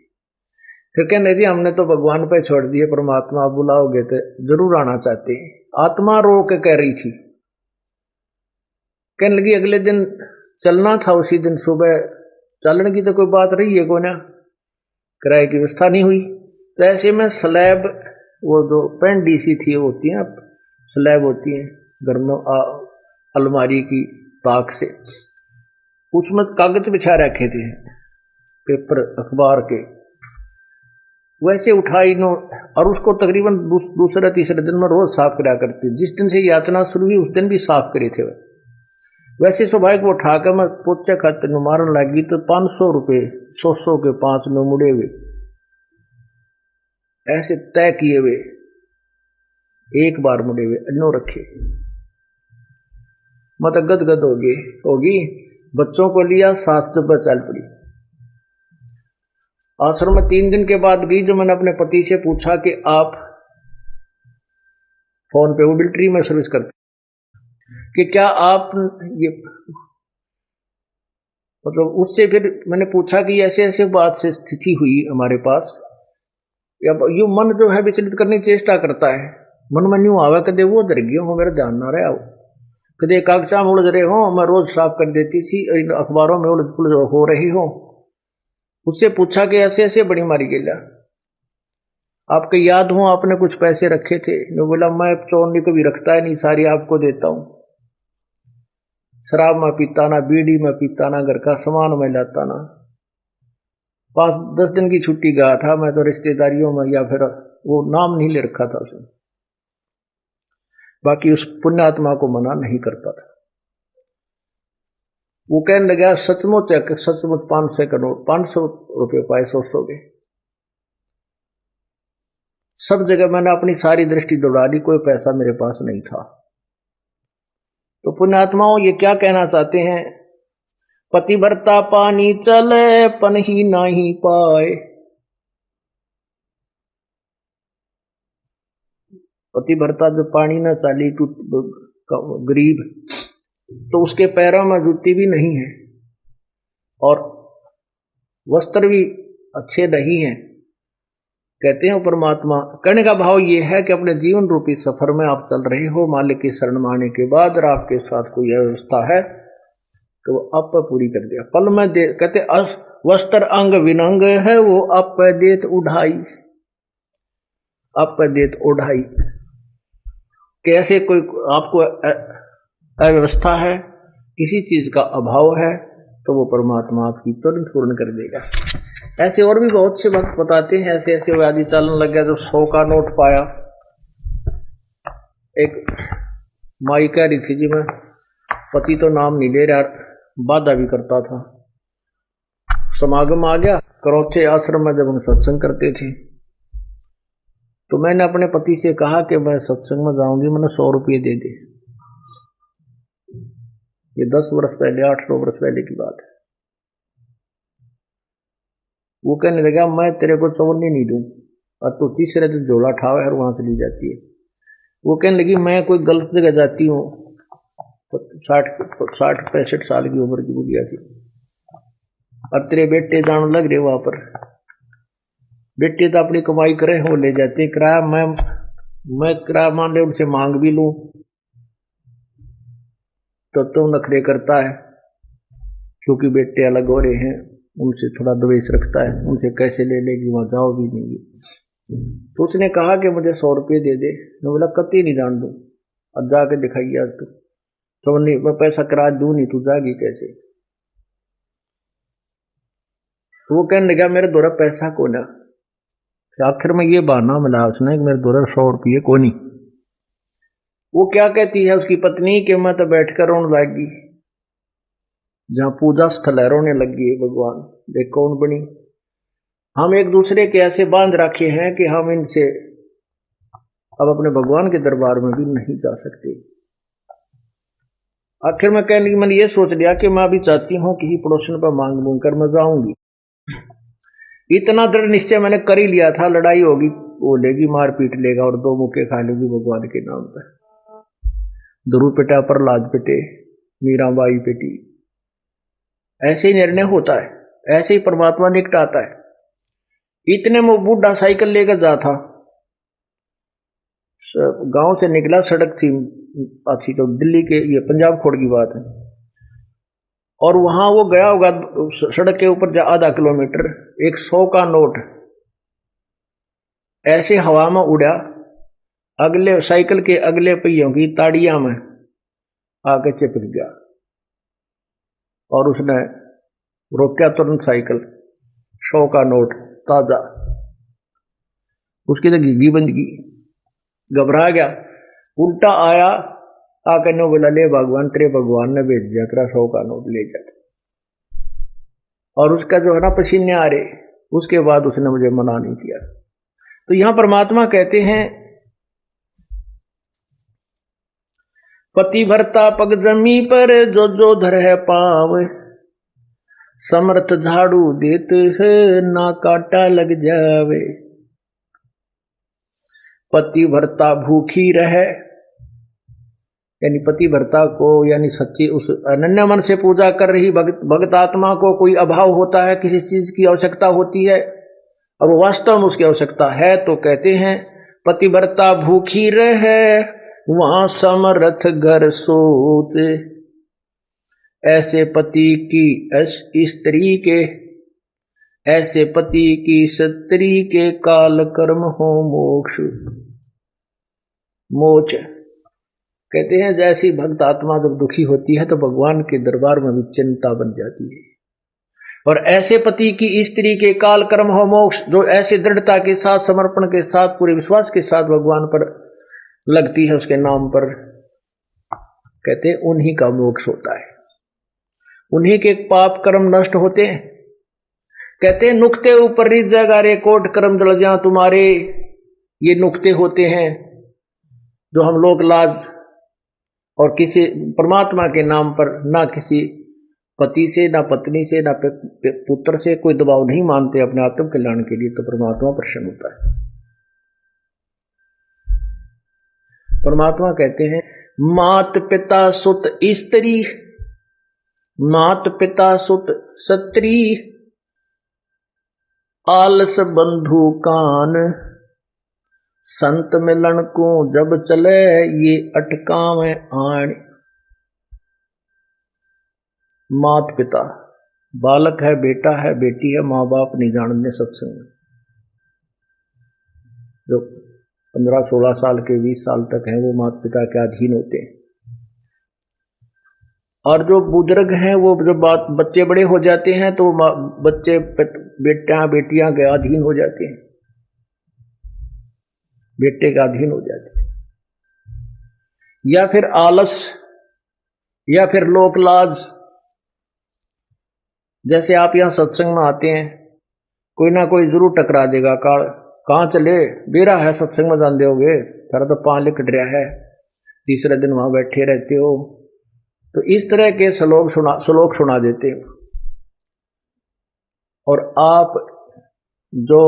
फिर कहने लगी हमने तो भगवान पे छोड़ दिए, परमात्मा आप बुलाओगे तो जरूर आना चाहते हैं। आत्मा रो के कह रही थी। कहने लगी अगले दिन चलना था, उसी दिन सुबह चलने की तो कोई बात रही है को ना, किराए की व्यवस्था नहीं हुई। तो ऐसे में स्लैब, वो जो पेंडी सी थी होती है, स्लैब होती है घर में अलमारी की ताक से, उसमें कागज बिछा रखे थे पेपर अखबार के, वैसे उठाई नो, और उसको तकरीबन दूसरे तीसरे दिन में रोज साफ करा करती। जिस दिन से यातना शुरू हुई उस दिन भी साफ करे थे वैसे स्वाभाविक वो उठाकर मैं पोचे खाते में मारन लगी तो 500 रुपये 100 के 5 में मुड़े हुए ऐसे तय किए हुए एक बार मुड़े हुए अन्नो रखे। मत गदगद होगी। बच्चों को लिया, सास पर चल पड़ी। आश्रम में 3 दिन के बाद गई, जो मैंने अपने पति से पूछा कि आप फोन पे वो मिलिट्री में सर्विस करते कि क्या आप ये, मतलब उससे फिर मैंने पूछा कि ऐसे ऐसे बात से स्थिति हुई हमारे पास, यू मन जो है विचलित करने की चेष्टा करता है, मन में न्यू आवा कदे वो डर गया हो, मेरा ध्यान ना रहा हो, कदे कागजा में उलझ रहे हो, मैं रोज साफ कर देती थी, अखबारों में उलझ पुलझ हो रही हो। उससे पूछा कि ऐसे ऐसे बड़ी मारी गेला, आपके याद हो आपने कुछ पैसे रखे थे? मैं बोला मैं चोरनी को भी रखता है नहीं, सारी आपको देता हूं। शराब में पीता ना, बीड़ी में पीता ना, घर का सामान में लाता ना। 5-10 दिन की छुट्टी गया था मैं तो रिश्तेदारियों में, या फिर वो नाम नहीं ले रखा था उसने, बाकी उस पुण्यात्मा को मना नहीं करता था। वो कहने लगा सचमुच 500 रुपये पाए 100 के। सब जगह मैंने अपनी सारी दृष्टि दौड़ा दी, कोई पैसा मेरे पास नहीं था। तो पुण्यात्माओं ये क्या कहना चाहते हैं? पतिव्रता पानी चले पन ही नहीं पाए। पतिव्रता जो पानी न चाली गरीब, तो उसके पैरों में जूती भी नहीं है और वस्त्र भी अच्छे नहीं है। कहते हैं परमात्मा, कहने का भाव ये है कि अपने जीवन रूपी सफर में आप चल रहे हो, मालिक की शरण में आने के बाद और आपके साथ कोई व्यवस्था है तो वो आप पर पूरी कर दिया। पल में दे, कहते वस्त्र अंग विनंग है वो आप देत उढ़ाई, आप देत उढ़ाई। कैसे कोई आपको अव्यवस्था है, किसी चीज का अभाव है, तो वो परमात्मा आपकी तुरंत पूर्ण कर देगा। ऐसे और भी बहुत से वक्त बताते हैं, ऐसे ऐसे आदि चलन लग गया। जब 100 का नोट पाया, एक माई कह रही थी जी मैं, पति तो नाम नहीं ले रहा, बाधा भी करता था। समागम आ गया, करौथे आश्रम में जब हम सत्संग करते थे, तो मैंने अपने पति से कहा कि मैं सत्संग में जाऊंगी, मैंने 100 रुपये दे दे। ये 10 वर्ष पहले, 8-9 वर्ष पहले की बात है। वो कहने लगा मैं तेरे को 54 नहीं दूं, और तो तीसरे दिन झोला ठावा है और वहां चली जाती है। वो कहने लगी मैं कोई गलत जगह जाती हूँ, 60-65 साल की उम्र की बुढ़िया थी, और तेरे बेटे जान लग रहे वहां पर। बेटे तो अपनी कमाई करे, वो ले जाते हैं किराया, मैं किराया मान ले उनसे मांग भी लूं तो तुम नखरे करता है, क्योंकि बेटे अलग हो रहे हैं, उनसे थोड़ा द्वेष रखता है, उनसे कैसे ले लेगी, वहां जाओ भी नहीं। तो उसने कहा कि मुझे 100 रुपये दे दे। मैं बोला कति नहीं जान दूं, अब जाके दिखाइए आज तो नहीं, मैं पैसा किराया दूं नहीं, तू जागी कैसे? तो वो कहने लगा मेरे द्वारा पैसा को ना। आखिर में ये बहाना मिला उसने कि मेरे द्वारा 100 रुपये को नहीं। वो क्या कहती है उसकी पत्नी कि मैं तो बैठकर रोने लगी, जहां पूजा स्थल है रोने लगी है भगवान, देख कौन बनी। हम एक दूसरे के ऐसे बांध रखे हैं कि हम इनसे अब अपने भगवान के दरबार में भी नहीं जा सकते। आखिर में कहने की मैंने ये सोच लिया कि मैं अभी चाहती हूं कि पड़ोसन पर मांग मूंग कर मैं जाऊंगी। इतना दृढ़ निश्चय मैंने कर ही लिया था, लड़ाई होगी वो लेगी, मार पीट लेगा और 2 मुक्के खा लेगी भगवान के नाम पर। ध्रुव पिटा, प्रहलाद पिटे, मीराबाई पिटी, ऐसे ही निर्णय होता है। ऐसे ही परमात्मा निकटाता है। इतने में बूढ़ा साइकिल लेकर जा था, गांव से निकला, सड़क थी अच्छी, तो दिल्ली के, ये पंजाब खोड़ की बात है, और वहां वो गया होगा सड़क के ऊपर आधा किलोमीटर, एक 100 का नोट ऐसे हवा में उड़ा, अगले साइकिल के अगले पहियों की ताड़ियां में आके चिपक गया, और उसने रोका तुरंत साइकिल। 100 का नोट ताजा, उसकी तो घिघी बन गई, घबरा गया, उल्टा आया, आकर ने बोला ले भगवान, तेरे भगवान ने भेज दिया, तेरा 100 का नोट ले जाता। और उसका जो है ना पसीने आ रहे, उसके बाद उसने मुझे मना नहीं किया। तो यहां परमात्मा कहते हैं पति भरता पग जमी पर जो जो धर है पाव, समर्थ झाड़ू देत है ना काटा लग जावे। पति भरता भूखी रहे, यानी पति भरता को, यानी सच्ची उस अनन्य मन से पूजा कर रही भक्त आत्मा को कोई अभाव होता है, किसी चीज की आवश्यकता होती है, अब वास्तव में उसकी आवश्यकता है, तो कहते हैं पति भरता भूखी रहे वहां समर्थ घर सोच। ऐसे पति की स्त्री के, ऐसे पति की स्त्री के काल कर्म हो मोक्ष मोच। कहते हैं जैसी भक्त आत्मा जब दुखी होती है तो भगवान के दरबार में भी चिंता बन जाती है। और ऐसे पति की स्त्री के काल कर्म हो मोक्ष, जो ऐसे दृढ़ता के साथ, समर्पण के साथ, पूरे विश्वास के साथ भगवान पर लगती है, उसके नाम पर, कहते हैं उन्हीं का मोक्ष होता है, उन्हीं के पाप कर्म नष्ट होते हैं। कहते हैं नुक्ते ऊपर रिज जगा रे कोट कर्म जल जा तुम्हारे। ये नुक्ते होते हैं जो हम लोग लाज और किसी परमात्मा के नाम पर ना किसी पति से, ना पत्नी से, ना पुत्र से कोई दबाव नहीं मानते अपने आत्म कल्याण के लिए, तो परमात्मा प्रसन्न होता है। परमात्मा कहते हैं मात पिता सुत स्त्री, मात पिता सुत सत्री, आलस बंधु कान, संत मिलन को जब चले ये अटकावे आण। मात पिता, बालक है, बेटा है, बेटी है, माँ बाप नहीं जानते सत्संग में, जो 15-16 साल के 20 साल तक हैं वो माता पिता के अधीन होते हैं। और जो बुजुर्ग हैं वो जब बच्चे बड़े हो जाते हैं तो बच्चे बेटियां के अधीन हो जाते हैं, बेटे के अधीन हो जाते हैं, या फिर आलस, या फिर लोक लाज। जैसे आप यहां सत्संग में आते हैं, कोई ना कोई जरूर टकरा देगा, कहाँ चले, बेरा है सत्संग में जान दोगे, सारा तो पान लिख रहा है, तीसरे दिन वहां बैठे रहते हो। तो इस तरह के श्लोक सुना देते हैं, और आप जो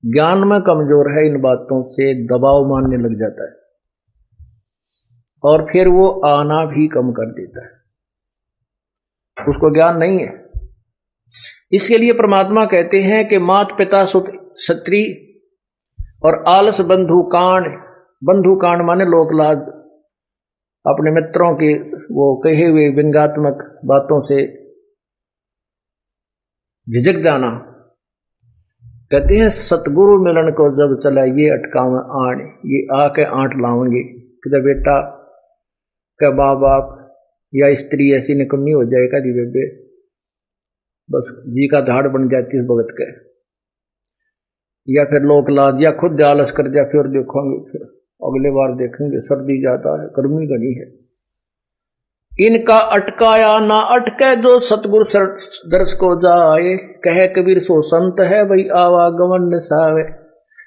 ज्ञान में कमजोर है इन बातों से दबाव मानने लग जाता है, और फिर वो आना भी कम कर देता है, उसको ज्ञान नहीं है। इसके लिए परमात्मा कहते हैं कि मात पिता सुत स्त्री और आलस बंधु कांड। बंधु कांड माने लोक लाज, अपने मित्रों के वो कहे हुए व्यंग्यात्मक बातों से झिझक जाना। कहते हैं सतगुरु मिलन को जब चला ये अटकावे आण, ये आके आंट लावेंगे कि बेटा का माँ बाप या स्त्री ऐसी निकम्मी हो जाएगा जी बेबे, बस जी का धाड़ बन जाती इस भगत के, या फिर लोक लाज, या खुद आलस कर जा, फिर देखोगे, फिर अगले बार देखेंगे, सर्दी ज्यादा है, गर्मी घनी है। इनका अटकाया ना अटके जो सतगुरु दर्श को जाए, कहे कबीर सो संत है भाई आवागमन निसावे।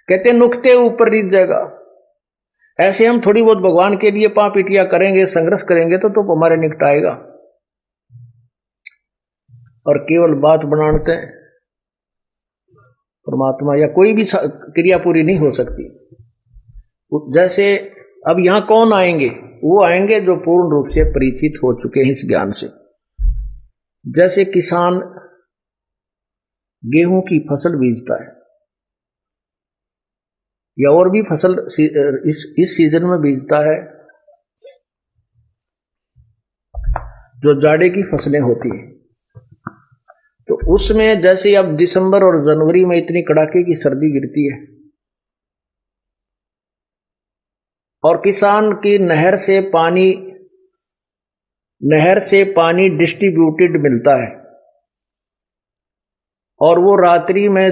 कहते नुक्ते ऊपर रिझ जाएगा। ऐसे हम थोड़ी बहुत भगवान के लिए पापीटिया करेंगे, संघर्ष करेंगे तो हमारे निकट आएगा, और केवल बात बनाते हैं परमात्मा या कोई भी क्रिया पूरी नहीं हो सकती। जैसे अब यहां कौन आएंगे, वो आएंगे जो पूर्ण रूप से परिचित हो चुके हैं इस ज्ञान से। जैसे किसान गेहूं की फसल बीजता है या और भी फसल इस सीजन में बीजता है, जो जाड़े की फसलें होती हैं। तो उसमें जैसे अब दिसंबर और जनवरी में इतनी कड़ाके की सर्दी गिरती है और किसान की नहर से पानी डिस्ट्रीब्यूटेड मिलता है और वो रात्रि में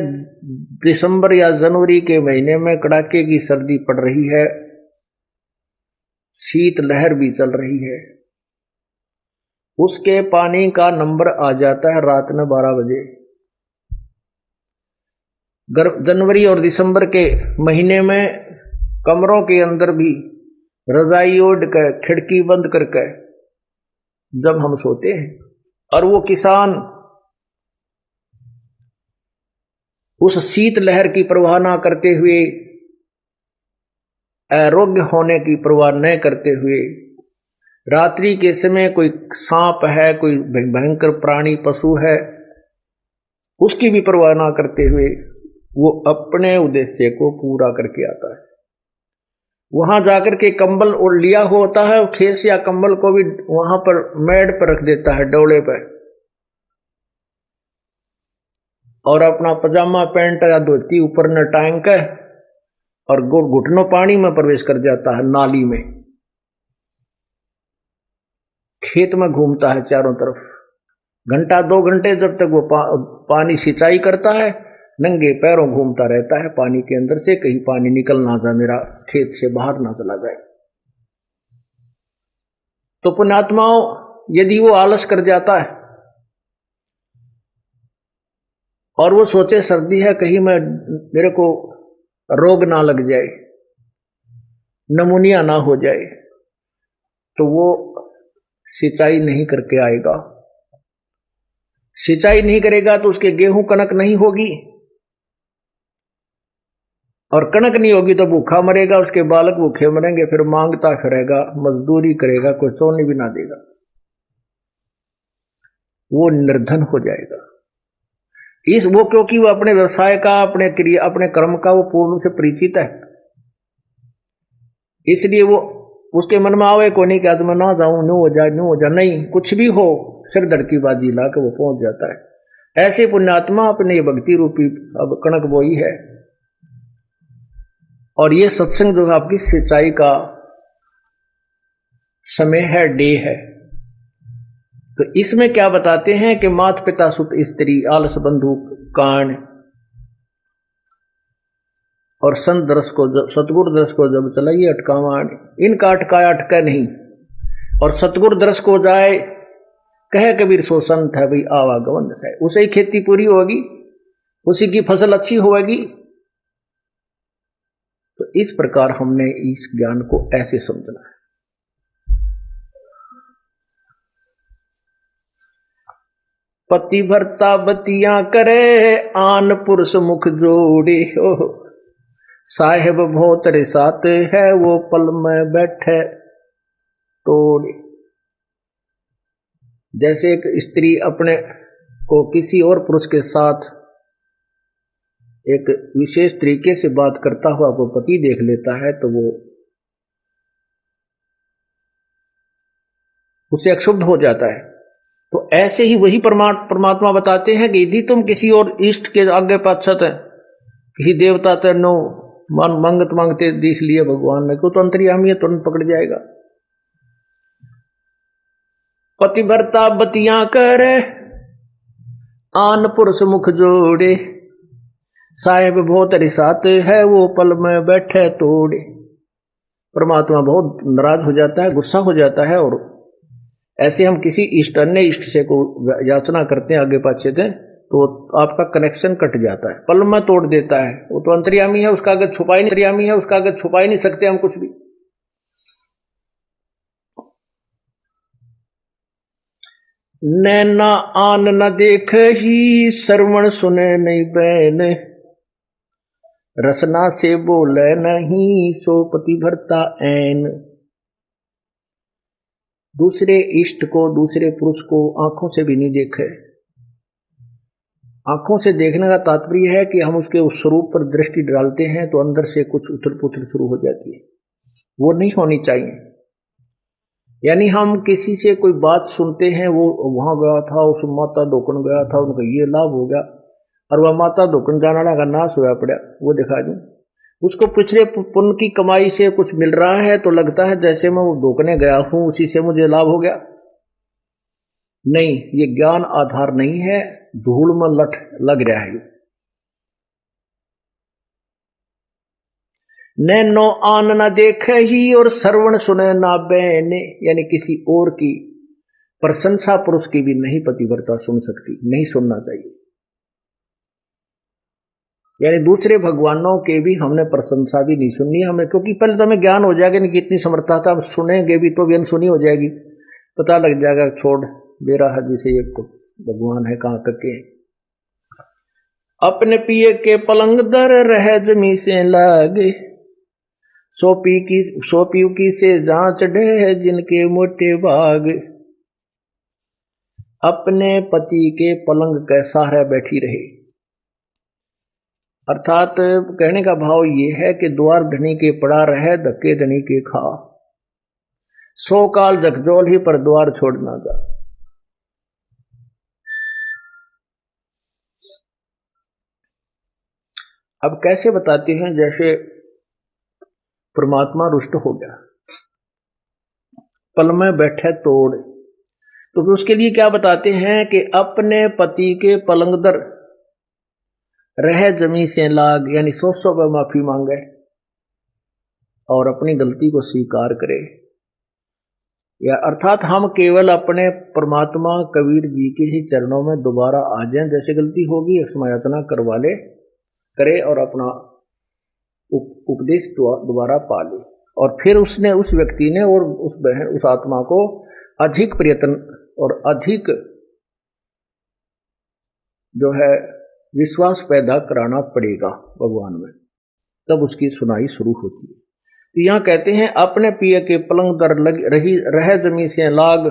दिसंबर या जनवरी के महीने में कड़ाके की सर्दी पड़ रही है, शीत लहर भी चल रही है, उसके पानी का नंबर आ जाता है रात में 12 बजे। जनवरी और दिसंबर के महीने में कमरों के अंदर भी रजाई ओढ़ कर खिड़की बंद करके जब हम सोते हैं और वो किसान उस शीत लहर की परवाह ना करते हुए, आरोग्य होने की परवाह न करते हुए, रात्रि के समय कोई सांप है, कोई भयंकर प्राणी पशु है, उसकी भी परवाह ना करते हुए वो अपने उद्देश्य को पूरा करके आता है। वहां जाकर के कंबल और लिया होता है, खेस या कंबल को भी वहां पर मेड पर रख देता है, डोले पर, और अपना पजामा पैंट या धोती ऊपर न टांग के और घुटनों पानी में प्रवेश कर जाता है, नाली में। खेत में घूमता है चारों तरफ, घंटा 2 घंटे जब तक वो पानी सिंचाई करता है, नंगे पैरों घूमता रहता है पानी के अंदर से, कहीं पानी निकल ना जाए, मेरा खेत से बाहर ना चला जाए। तो पुण्यात्माओं, यदि वो आलस कर जाता है और वो सोचे सर्दी है, कहीं मेरे को रोग ना लग जाए, नमूनिया ना हो जाए, तो वो सिंचाई नहीं करके आएगा। सिंचाई नहीं करेगा तो उसके गेहूं कनक नहीं होगी, और कनक नहीं होगी तो भूखा मरेगा, उसके बालक भूखे मरेंगे, फिर मांगता फिरेगा, मजदूरी करेगा, कोई सोने भी ना देगा, वो निर्धन हो जाएगा। वो क्योंकि वो अपने व्यवसाय का, अपने कर्म का वो पूर्ण रूप से परिचित है, इसलिए वो उसके मन में आवे को नहीं कि आज मैं ना जाऊं, न्यू हो जा, नहीं, कुछ भी हो, सिर धड़की बाजी ला के वो पहुंच जाता है। ऐसे पुण्यात्मा अपने भक्ति रूपी अब कणक बोई है, और ये सत्संग जो है आपकी सिंचाई का समय है, डे है। तो इसमें क्या बताते हैं कि माता पिता सुत स्त्री आलस बंधु कान और संत दरस को जब, सतगुरु दरस को जब चलाइए अटकावान, इनका अटकाया अटका नहीं, और सतगुरु दरस को जाए कहे कबीर सो संत है भाई आवागमन से, उसे ही खेती पूरी होगी, उसी की फसल अच्छी होगी। तो इस प्रकार हमने इस ज्ञान को ऐसे समझना है। पतिव्रता बतियां करे आन पुरुष मुख जोड़े, साहेब भोतरे साथ है वो पल में बैठे तोड़े। जैसे एक स्त्री अपने को किसी और पुरुष के साथ एक विशेष तरीके से बात करता हुआ को पति देख लेता है तो वो उसे अक्षुब्ध हो जाता है। तो ऐसे ही वही परमात्मा बताते हैं कि यदि तुम किसी और इष्ट के आगे पाछत है, किसी देवता तेनो मंगत मांगते देख लिया भगवान ने, तो अंतर्यामी तुरंत पकड़ जाएगा। पतिव्रता बतियां करे आन पुरुष मुख जोड़े, साहेब बहुत रिसाते है वो पल में बैठे तोड़े। परमात्मा बहुत नाराज हो जाता है, गुस्सा हो जाता है, और ऐसे हम किसी इष्ट अन्य इष्ट से को याचना करते हैं आगे पाछे से, तो आपका कनेक्शन कट जाता है, पल में तोड़ देता है। वो तो अंतर्यामी है, उसका आगे छुपा ही नहीं सकते हम कुछ भी। नैना आन न देख ही श्रवण सुने नहीं बैन, रसना से बोले नहीं सो पतिव्रता ऐन। दूसरे इष्ट को, दूसरे पुरुष को आंखों से भी नहीं देखे, आंखों से देखने का तात्पर्य है कि हम उसके उस स्वरूप पर दृष्टि डालते हैं तो अंदर से कुछ उथल पुथल शुरू हो जाती है, वो नहीं होनी चाहिए। यानी हम किसी से कोई बात सुनते हैं, वो वहां गया था, उस माता धोकन गया था, उनका ये लाभ हो गया, और वह माता धोकन जाने वाला का नाश हुआ पड़ा, वो दिखा दूं। उसको पिछले पुण्य की कमाई से कुछ मिल रहा है तो लगता है जैसे मैं वो धोकने गया हूं उसी से मुझे लाभ हो गया। नहीं, ये ज्ञान आधार नहीं है, धूल में लट लग रहा है। नैनो आन न देखे ही और श्रवण सुने ना बैने, यानी किसी और की प्रशंसा पुरुष की भी नहीं पतिव्रता सुन सकती, नहीं सुनना चाहिए। यानी दूसरे भगवानों के भी हमने प्रशंसा भी नहीं सुननी हमें, क्योंकि पहले तो हमें ज्ञान हो जाएगा नहीं कितनी समर्थता था, अब सुनेंगे भी तो भी अनसुनी हो जाएगी, पता लग जाएगा छोड़ बेरा है जिसे एक तो भगवान है कहां तक के। अपने पिए के पलंग दर रह जमी से लागे, सोपी की से जांच ढे जिनके मोटे भाग। अपने पति के पलंग के सहारे बैठी रहे, अर्थात कहने का भाव ये है कि द्वार धनी के पड़ा रहे धक्के धनी के खा, 100 काल झकझोल ही पर द्वार छोड़ना जा। अब कैसे बताते हैं, जैसे परमात्मा रुष्ट हो गया, पल में बैठे तोड़, तो फिर उसके लिए क्या बताते हैं कि अपने पति के पलंग दर रह जमी से लाग, यानी 100 बार माफी मांगे और अपनी गलती को स्वीकार करे। या अर्थात हम केवल अपने परमात्मा कबीर जी के ही चरणों में दोबारा आ जाएं, जैसे गलती होगी क्षमायाचना करवा ले करे और अपना उपदेश दोबारा पा ले, और फिर उसने उस व्यक्ति ने और उस बहन उस आत्मा को अधिक प्रयत्न और अधिक जो है विश्वास पैदा कराना पड़ेगा भगवान में, तब उसकी सुनाई शुरू होती है। तो यहां कहते हैं अपने पिए के पलंग दर रह जमी से लाग,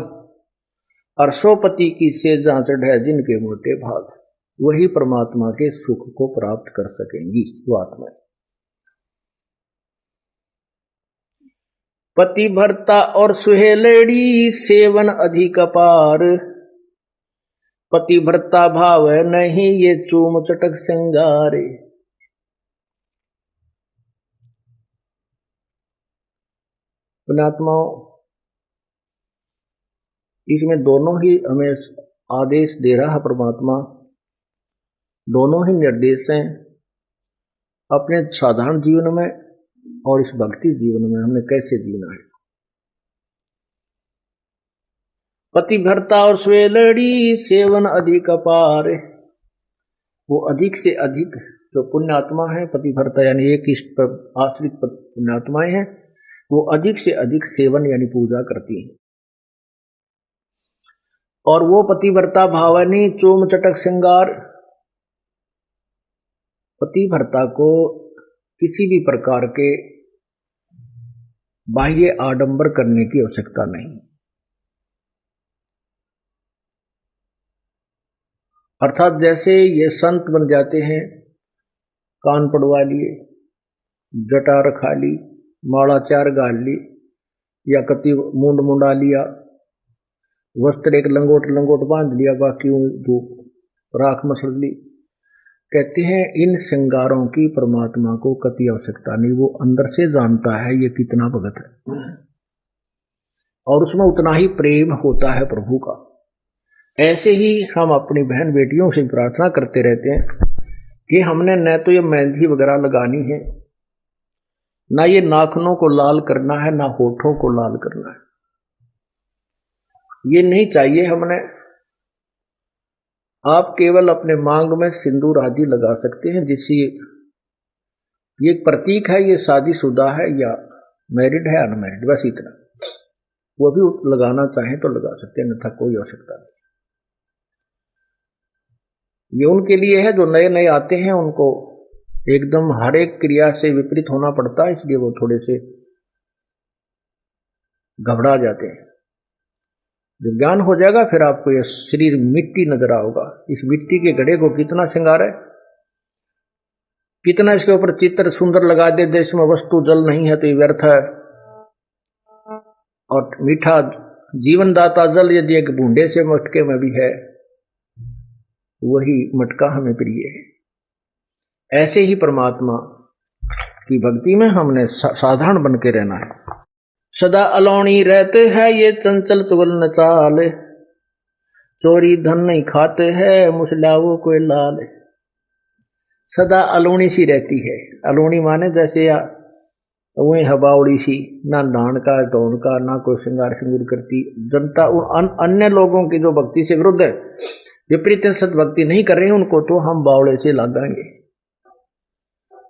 और सोपति की से जांच है जिनके मोटे भाग, वही परमात्मा के सुख को प्राप्त कर सकेंगी वो आत्मा। पति भरता और सुहेलड़ी सेवन अधिक अपार, पति भरता भाव नहीं ये चूम चटक सिंगारे। पुण्यात्माओं, इसमें दोनों ही हमें आदेश दे रहा है परमात्मा, दोनों ही निर्देश हैं अपने साधारण जीवन में और इस भक्ति जीवन में हमें कैसे जीना है। पतिव्रता और स्वेलड़ी सेवन अधिक अपार, वो अधिक से अधिक जो पुण्यात्मा है, पतिव्रता यानी एक इष्ट पर आश्रित पुण्यात्माएं हैं, वो अधिक से अधिक सेवन यानी पूजा करती हैं। और वो पतिव्रता भावनी चोम चटक श्रृंगार, पतिव्रता को किसी भी प्रकार के बाह्य आडंबर करने की आवश्यकता नहीं, अर्थात जैसे ये संत बन जाते हैं, कान पड़वा लिए, जटा रखा ली, माला 4 गाल ली, या कति मुंड मुंडा लिया, वस्त्र एक लंगोट बांध लिया, बाकी धूप राख मसल ली। कहते हैं इन श्रृंगारों की परमात्मा को कति आवश्यकता नहीं, वो अंदर से जानता है ये कितना भगत है और उसमें उतना ही प्रेम होता है प्रभु का। ऐसे ही हम अपनी बहन बेटियों से प्रार्थना करते रहते हैं कि हमने न तो ये मेहंदी वगैरह लगानी है, ना ये नाखूनों को लाल करना है, ना होठों को लाल करना है, ये नहीं चाहिए हमने। आप केवल अपने मांग में सिंदूर आदि लगा सकते हैं, जिससे ये एक प्रतीक है ये शादीशुदा है या मैरिड है अनमैरिड, बस इतना। वो भी लगाना चाहें तो लगा सकते हैं, अन्यथा कोई आवश्यकता नहीं। ये उनके लिए है जो नए नए आते हैं, उनको एकदम हर एक क्रिया से विपरीत होना पड़ता है, इसलिए वो थोड़े से घबरा जाते हैं। जब ज्ञान हो जाएगा फिर आपको यह शरीर मिट्टी नजर आओगा। इस मिट्टी के घड़े को कितना श्रृंगार है, कितना इसके ऊपर चित्र सुंदर लगा दे, देश में वस्तु जल नहीं है तो ये व्यर्थ है। और मीठा जीवनदाता जल यदि एक बूंदे से मटके में भी है, वही मटका हमें प्रिय है। ऐसे ही परमात्मा की भक्ति में हमने साधारण बन के रहना है। सदा अलौनी रहते हैं ये चंचल चुगल न चाल, चोरी धन नहीं खाते हैं मुसलाओ कोई लाल। सदा अलौनी सी रहती है। अलौनी माने जैसे वही हवाउड़ी सी, ना डांड का ढोंड का, ना कोई श्रृंगार सिंदूर करती। जनता अन्य लोगों की जो भक्ति से विरुद्ध है, विपरीत सदभक्ति नहीं कर रहे हैं, उनको तो हम बावड़े से लगाएंगे।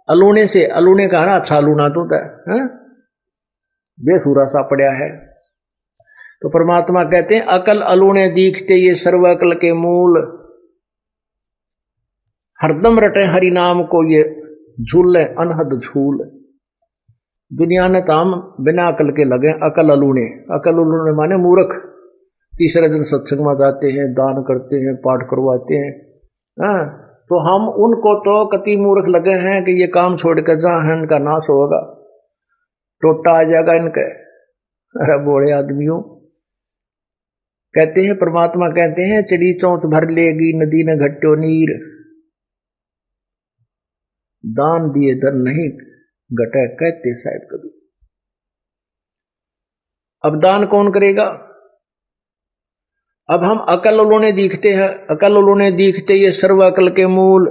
अलूने से, अलूने कहा ना अच्छा लूना तो है, बेसुरा सा पड़ा है। तो परमात्मा कहते हैं अकल अलूने दीखते ये सर्व अकल के मूल, हरदम रटे हरि नाम को ये झूले अनहद झूल। दुनिया ने ताम बिना अकल के लगे अकल अलूने। अकल अलूने माने मूर्ख। तीसरे दिन सत्संग में जाते हैं, दान करते हैं, पाठ करवाते हैं, तो हम उनको तो कति मूर्ख लगे हैं कि ये काम छोड़ कर जहां है इनका नाश होगा, टोटा आ जाएगा इनके। अरे बोले आदमियों, कहते हैं परमात्मा कहते हैं चिड़ी चौंच भर लेगी नदी ने घट्टो नीर, दान दिए धन नहीं घटे कहते साहब कभी। अब दान कौन करेगा? अब हम अकल उन्होंने दिखते हैं, अकल उन्होंने दिखते ये सर्व अकल के मूल।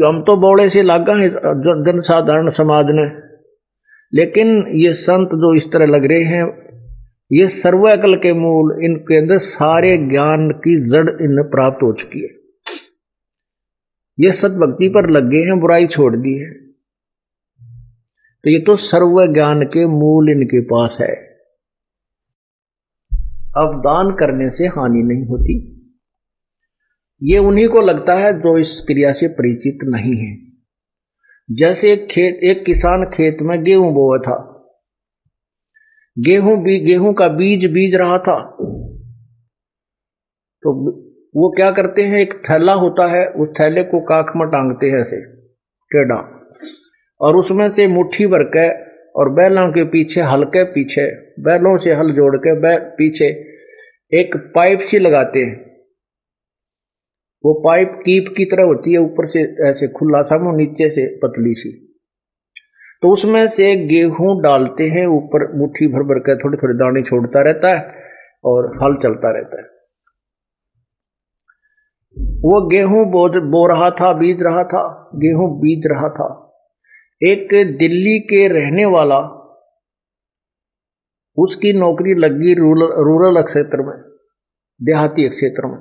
हम तो बौड़े से लागा है जनसाधारण समाज ने, लेकिन ये संत जो इस तरह लग रहे हैं ये सर्व अकल के मूल, इनके अंदर सारे ज्ञान की जड़ इन्हें प्राप्त हो चुकी है। ये सतभक्ति पर लगे हैं, बुराई छोड़ दी है, तो ये तो सर्व ज्ञान के मूल इनके पास है। अब दान करने से हानि नहीं होती, ये उन्हीं को लगता है जो इस क्रिया से परिचित नहीं है। जैसे एक किसान खेत में गेहूं बोया था, गेहूं का बीज रहा था, तो वो क्या करते हैं, एक थैला होता है, उस थैले को काख में टांगते हैं ऐसे टेढ़ा, और उसमें से मुट्ठी भर के और बैलों के पीछे हल्के पीछे बैलों से हल जोड़ के पीछे एक पाइप सी लगाते हैं। वो पाइप कीप की तरह होती है, ऊपर से ऐसे खुला सा, वो नीचे से पतली सी, तो उसमें से गेहूं डालते हैं ऊपर, मुट्ठी भर भर के थोड़े थोड़े दाने छोड़ता रहता है और हल चलता रहता है। वो गेहूं बो रहा था, बीज रहा था, गेहूं बीज रहा था। एक दिल्ली के रहने वाला, उसकी नौकरी लगी रूरल क्षेत्र में, देहाती क्षेत्र में,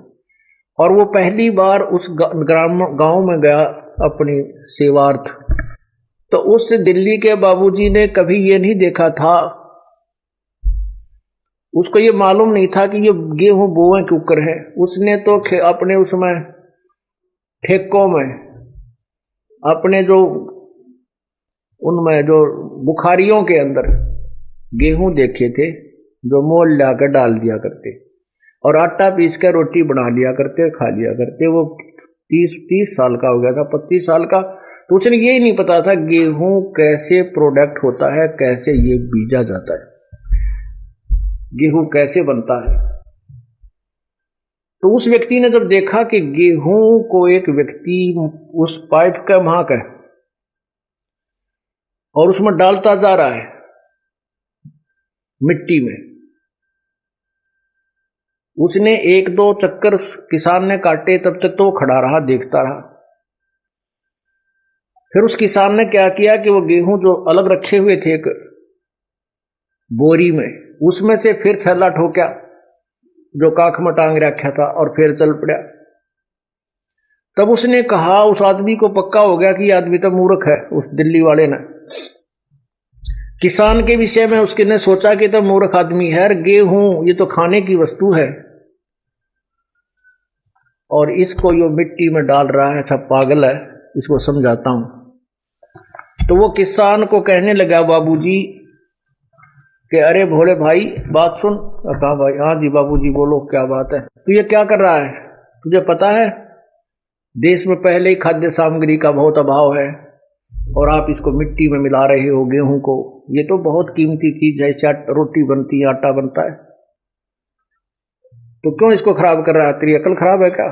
और वो पहली बार उस गांव में गया अपनी सेवार्थ। तो उस दिल्ली के बाबूजी ने कभी ये नहीं देखा था, उसको ये मालूम नहीं था कि ये गेहूं बोए क्यों कर है। उसने तो अपने उसमें ठेकों में, अपने जो उनमें जो बुखारियों के अंदर गेहूं देखे थे, जो मोल लाकर डाल दिया करते और आटा पीस कर रोटी बना लिया करते, खा लिया करते। वो 30 साल का हो गया था, 25 साल का, तो उसने यही नहीं पता था गेहूं कैसे प्रोडक्ट होता है, कैसे ये बीजा जाता है, गेहूं कैसे बनता है। तो उस व्यक्ति ने जब देखा कि गेहूं को एक व्यक्ति उस पाइप का महाक है और उसमें डालता जा रहा है मिट्टी में, उसने 1-2 चक्कर किसान ने काटे, तब तक तो खड़ा रहा, देखता रहा। फिर उस किसान ने क्या किया कि वो गेहूं जो अलग रखे हुए थे एक बोरी में, उसमें से फिर थैला ठोका जो काख में टांग रखा था और फिर चल पड़ा। तब उसने कहा, उस आदमी को पक्का हो गया कि ये आदमी तो मूर्ख है। उस दिल्ली वाले ने किसान के विषय में उसके ने सोचा कि तो मूर्ख आदमी है, गेहूं ये तो खाने की वस्तु है और इसको यो मिट्टी में डाल रहा है, सब पागल है, इसको समझाता हूं। तो वो किसान को कहने लगा, बाबूजी कि अरे भोले भाई बात सुन। कहा भाई हाँ जी बाबूजी बोलो क्या बात है। तू ये क्या कर रहा है, तुझे पता है देश में पहले ही खाद्य सामग्री का बहुत अभाव है और आप इसको मिट्टी में मिला रहे हो गेहूं को, ये तो बहुत कीमती चीज है, इससे रोटी बनती है, आटा बनता है, तो क्यों इसको खराब कर रहा है, तेरी अकल खराब है क्या।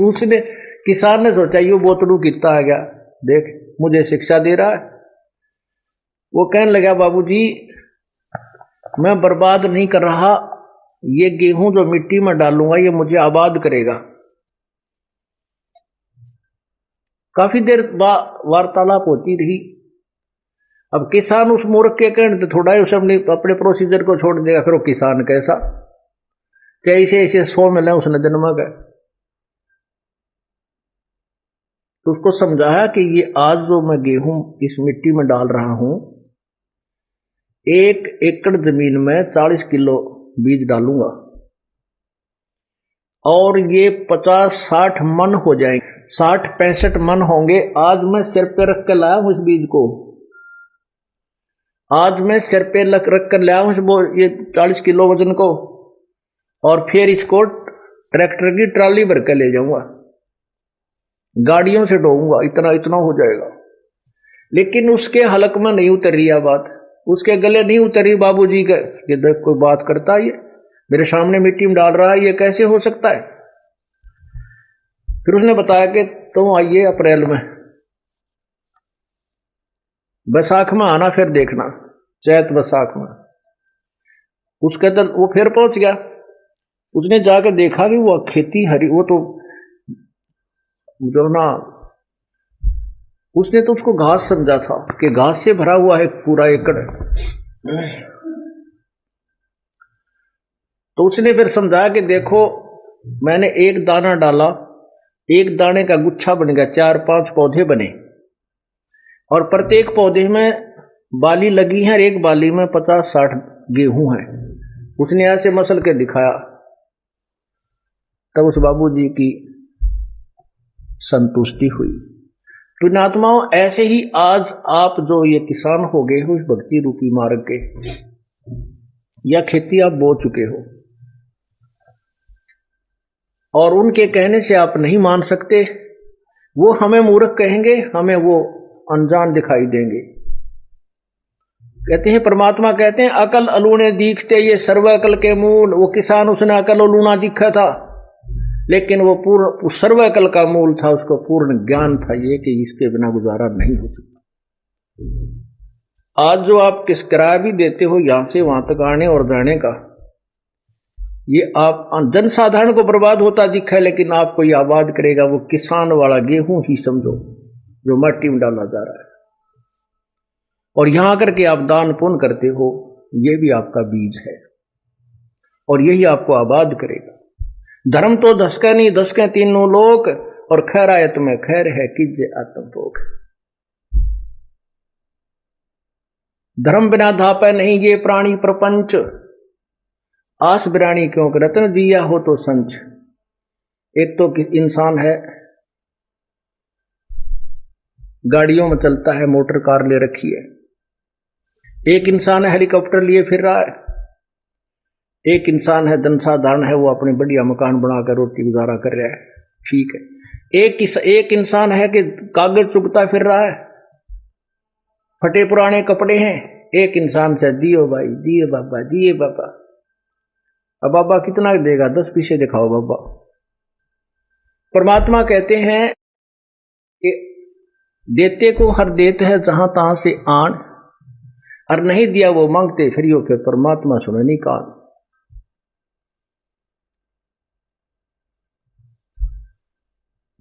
उसने किसान ने सोचा ये बोतलू कितना आ गया, देख मुझे शिक्षा दे रहा है। वो कहने लगा बाबूजी मैं बर्बाद नहीं कर रहा, ये गेहूं जो मिट्टी में डालूंगा ये मुझे आबाद करेगा। काफी देर वार्तालाप होती रही। अब किसान उस मूर्ख के कहने तो थोड़ा ही उसे अपने प्रोसीजर को छोड़ देगा, फिर वो किसान कैसा, जैसे ऐसे 100 मिले उसने दिन में गए। तो उसको समझाया कि ये आज जो मैं गेहूं इस मिट्टी में डाल रहा हूं, 1 एकड़ जमीन में 40 किलो बीज डालूंगा और ये 50-60 मन हो जाएंगे, 60-65 मन होंगे। आज मैं सिर पे रख कर लाया हूं इस बीज को, आज मैं सिर पे रख कर लाया हूं ये 40 किलो वजन को, और फिर इसको ट्रैक्टर की ट्राली भर कर ले जाऊंगा, गाड़ियों से ढोऊंगा, इतना इतना हो जाएगा। लेकिन उसके हलक में नहीं उतर रही बात, उसके गले नहीं उतरी बाबूजी के, ये देख कोई बात करता है, ये मेरे सामने मिट्टी में डाल रहा है, ये कैसे हो सकता है। फिर उसने बताया कि तुम आइए अप्रैल में, बैसाख में आना, फिर देखना, चैत बैसाख में। उसके अंदर वो फिर पहुंच गया, उसने जाकर देखा कि वो खेती हरी, वो तो जो ना उसने तो उसको घास समझा था कि घास से भरा हुआ है पूरा एकड़। तो उसने फिर समझाया कि देखो मैंने एक दाना डाला, एक दाने का गुच्छा बन गया, 4-5 पौधे बने, और प्रत्येक पौधे में बाली लगी है, एक बाली में 50-60 गेहूं है। उसने ऐसे मसल के दिखाया, तब उस बाबूजी की संतुष्टि हुई। तो आत्माओं ऐसे ही आज आप जो ये किसान हो गए हो इस भक्ति रूपी मार्ग के, या खेती आप बो चुके हो और उनके कहने से आप नहीं मान सकते, वो हमें मूर्ख कहेंगे, हमें वो अनजान दिखाई देंगे। कहते हैं परमात्मा कहते हैं अकल अलूने दिखते ये सर्व अकल के मूल। वो किसान उसने अकल अलूना दिखा था, लेकिन वो पूर्ण सर्व अकल का मूल था, उसको पूर्ण ज्ञान था ये कि इसके बिना गुजारा नहीं हो सकता। आज जो आप किस किराया भी देते हो यहां से वहां तक आने और जाने का, ये आप जनसाधारण को बर्बाद होता दिखा है, लेकिन आपको ये आबाद करेगा वो किसान वाला गेहूं ही समझो जो मिट्टी में डाला जा रहा है। और यहां आकर के आप दान पुण्य करते हो, ये भी आपका बीज है और यही आपको आबाद करेगा। धर्म तो धसके नहीं धसके तीनों लोक, और खैरायत में खैर है कीजे आत्मभोग। धर्म बिना धापे नहीं ये प्राणी प्रपंच, आस बिरानी क्यों रत्न दिया हो तो संच। एक तो इंसान है गाड़ियों में चलता है, मोटर कार ले रखी है, एक इंसान है हेलीकॉप्टर लिए फिर रहा है, एक इंसान है जनसाधारण है, वो अपने बढ़िया मकान बनाकर रोटी गुजारा कर रहा है, ठीक है। एक इंसान है कि कागज चुगता फिर रहा है, फटे पुराने कपड़े हैं। एक इंसान से दियो भाई दिए बाबा दिए बाबा। अब बाबा कितना देगा, 10 पैसे दिखाओ बाबा। परमात्मा कहते हैं कि देते को हर देते है जहां तहां से आन, और नहीं दिया वो मांगते फिरियो, फिर परमात्मा सुने नहीं कान।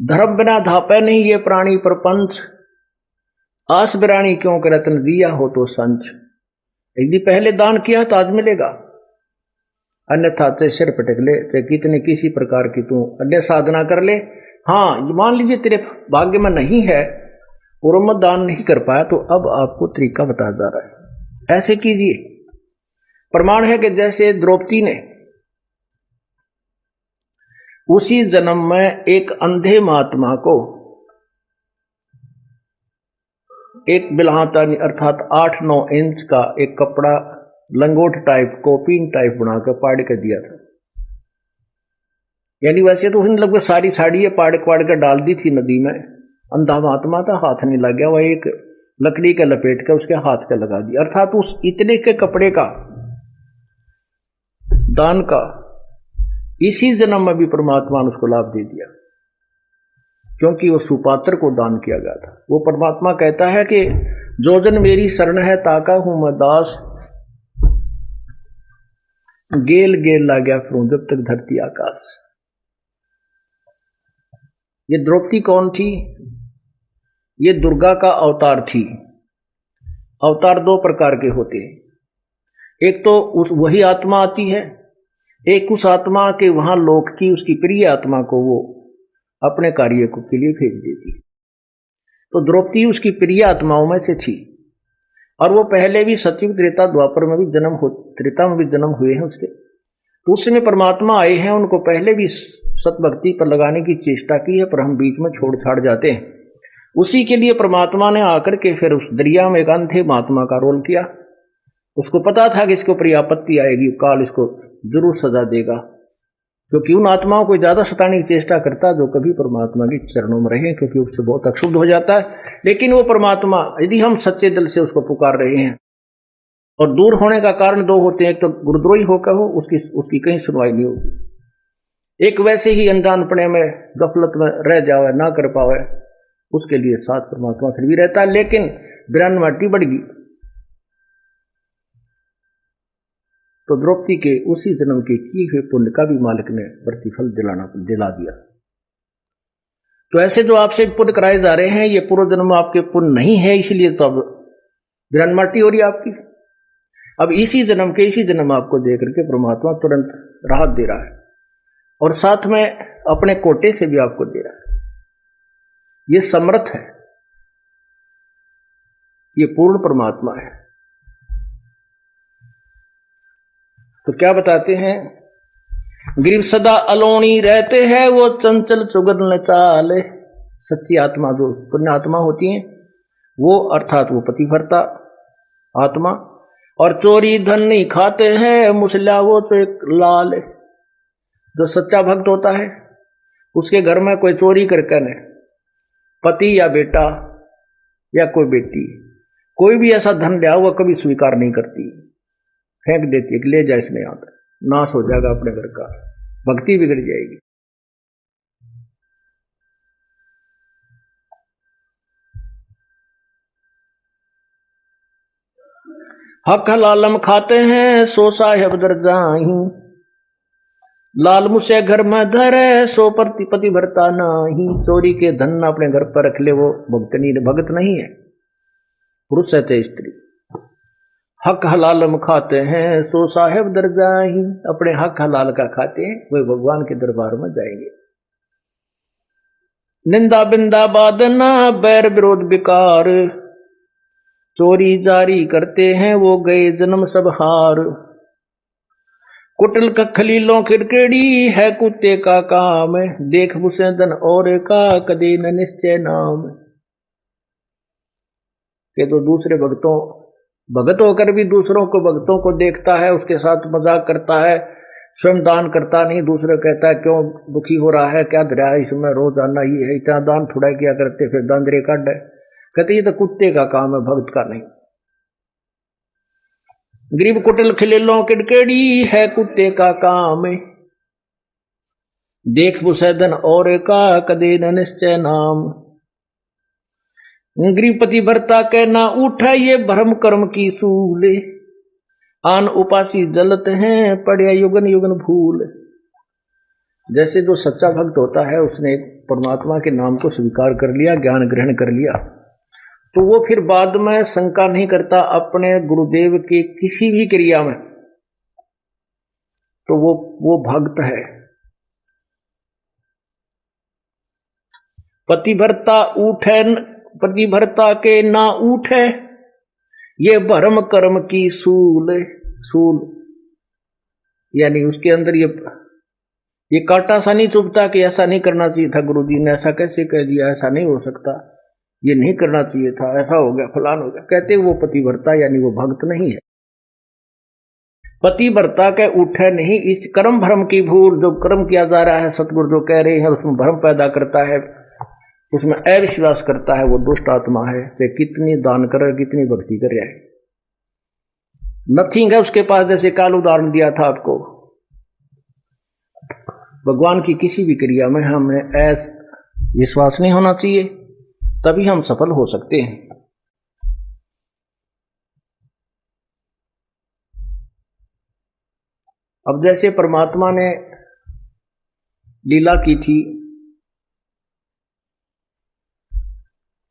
धर्म बिना धापे नहीं ये प्राणी प्रपंच, आस बिरानी क्यों कर रत्न दिया हो तो संच। यदि पहले दान किया तो आज मिलेगा, अन्यथा ते सिर पटक ले, ते कितने किसी प्रकार की तू अन्य साधना कर ले। हाँ मान लीजिए तेरे भाग्य में नहीं है और मत दान नहीं कर पाया, तो अब आपको तरीका बताया जा रहा है, ऐसे कीजिए। प्रमाण है कि जैसे द्रौपदी ने उसी जन्म में एक अंधे महात्मा को एक बिल्हाता अर्थात 8-9 इंच का एक कपड़ा लंगोट टाइप को पिन टाइप बनाकर पाड़ के दिया था। यानी वैसे तो उसने लगभग सारी साड़ी पाड़ कर डाल दी थी नदी में। अंधा महात्मा था, हाथ नहीं लग गया, वह एक लकड़ी के लपेट के उसके हाथ के लगा दिया। अर्थात उस इतने के कपड़े का दान का इसी जन्म में भी परमात्मा ने उसको लाभ दे दिया, क्योंकि वो सुपात्र को दान किया गया था। वो परमात्मा कहता है कि जो जन मेरी शरण है ताका हूं मैं दास, गेल गेल ला गया फिरूं जब तक धरती आकाश। ये द्रौपदी कौन थी? ये दुर्गा का अवतार थी। अवतार दो प्रकार के होते हैं, एक तो उस वही आत्मा आती है, एक उस आत्मा के वहां लोक की उसकी प्रिय आत्मा को वो अपने कार्य को के लिए भेज देती। तो द्रौपदी उसकी प्रिय आत्माओं में से थी, और वो पहले भी सतयुग त्रेता द्वापर में भी त्रेता में भी जन्म हुए हैं उसके। तो उस समय परमात्मा आए हैं, उनको पहले भी सतभक्ति पर लगाने की चेष्टा की है, पर हम बीच में छोड़ छाड़ जाते हैं। उसी के लिए परमात्मा ने आकर के फिर उस दरिया में एक अंधे महात्मा का रोल किया। उसको पता था कि इसके ऊपर आपत्ति आएगी, काल इसको जरूर सजा देगा, क्योंकि उन आत्माओं को ज्यादा सताने की चेष्टा करता जो कभी परमात्मा के चरणों में रहे, क्योंकि उससे बहुत अक्षुब्ध हो जाता है। लेकिन वो परमात्मा यदि हम सच्चे दिल से उसको पुकार रहे हैं, और दूर होने का कारण दो होते हैं, एक तो गुरुद्रोही होकर हो, उसकी कहीं सुनवाई नहीं होगी, एक वैसे ही अनजानपने में गफलत में रह जावे ना कर पावे, उसके लिए साथ परमात्मा फिर भी रहता है। लेकिन बिरान माटी बढ़ गई तो द्रौपदी के उसी जन्म के किए हुए पुण्य का भी मालिक ने प्रतिफल दिला दिया। तो ऐसे जो आपसे पुण्य कराए जा रहे हैं, ये पूर्व जन्म आपके पुण्य नहीं है, इसलिए तो अब बिरान माटी हो रही है आपकी। अब इसी जन्म आपको दे करके परमात्मा तुरंत राहत दे रहा है, और साथ में अपने कोटे से भी आपको दे रहा है। ये समर्थ है, ये पूर्ण परमात्मा है। तो क्या बताते हैं, गिरिव सदा अलोणी रहते हैं वो चंचल चुगन चाल। सच्ची आत्मा जो पुण्य आत्मा होती है वो, अर्थात वो पतिव्रता आत्मा, और चोरी धन नहीं खाते हैं मुसला वो तो एक लाल। जो सच्चा भक्त होता है उसके घर में कोई चोरी करके न, पति या बेटा या कोई बेटी कोई भी ऐसा धन लिया हुआ कभी स्वीकार नहीं करती, फेंक देती है कि ले जा इसमें, यहां तक नाश हो जाएगा अपने घर का, भक्ति बिगड़ जाएगी। हक हलालम खाते हैं सो साहेब दर जाही, लाल मुझसे घर में धरे सो पति भरता नहीं। चोरी के धन अपने घर पर रख ले वो भगत नहीं है, पुरुष है चाहे स्त्री। हक हलालम खाते हैं सो साहेब दर जाही, अपने हक हलाल का खाते हैं वे भगवान के दरबार में जाएंगे। निंदा बिंदा बादना बैर विरोध बिकार, चोरी जारी करते हैं वो गए जन्म सब हार। कुटल का खलीलों खिड़केड़ी है कुत्ते का काम, देख भूसेदन और का कदे न निश्चय नाम। के तो दूसरे भगत होकर भी दूसरों को भक्तों को देखता है, उसके साथ मजाक करता है, स्वयं दान करता नहीं, दूसरे कहता है क्यों दुखी हो रहा है, क्या दरिया है इसमें, रोजाना ही है, इतना दान थोड़ा किया करते, फिर दांदरे काट है। कहते ये तो कुत्ते का काम है, भक्त का नहीं। गरीब कुटिल खिलेलों किड़केड़ी है कुत्ते का काम, देख बुसैदन और का कदे न निश्चय नाम। गृहपति भरता कहना उठा ये भ्रम कर्म की सूल, आन उपासी जलत हैं पड़े युगन युगन भूल। जैसे जो सच्चा भक्त होता है उसने परमात्मा के नाम को स्वीकार कर लिया, ज्ञान ग्रहण कर लिया, तो वो फिर बाद में शंका नहीं करता अपने गुरुदेव की किसी भी क्रिया में, तो वो भक्त है। पतिभरता के ना उठे ये भरम कर्म की सूल यानी उसके अंदर ये कांटा सा नहीं चुभता कि ऐसा नहीं करना चाहिए था, गुरुजी ने ऐसा कैसे कह दिया, ऐसा नहीं हो सकता, ये नहीं करना चाहिए था, ऐसा हो गया, फलान हो गया। कहते वो पतिव्रता यानी वो भक्त नहीं है। पतिव्रता के उठे नहीं, इस कर्म भ्रम की भूल, जो कर्म किया जा रहा है सतगुरु जो कह रहे हैं उसमें भ्रम पैदा करता है, उसमें अविश्वास करता है, वो दुष्ट आत्मा है। चाहे कितनी दान करे, कितनी भक्ति करे, नथिंग है उसके पास। जैसे काल उदाहरण दिया था आपको, भगवान की किसी भी क्रिया में हमें विश्वास नहीं होना चाहिए, तभी हम सफल हो सकते हैं। अब जैसे परमात्मा ने लीला की थी,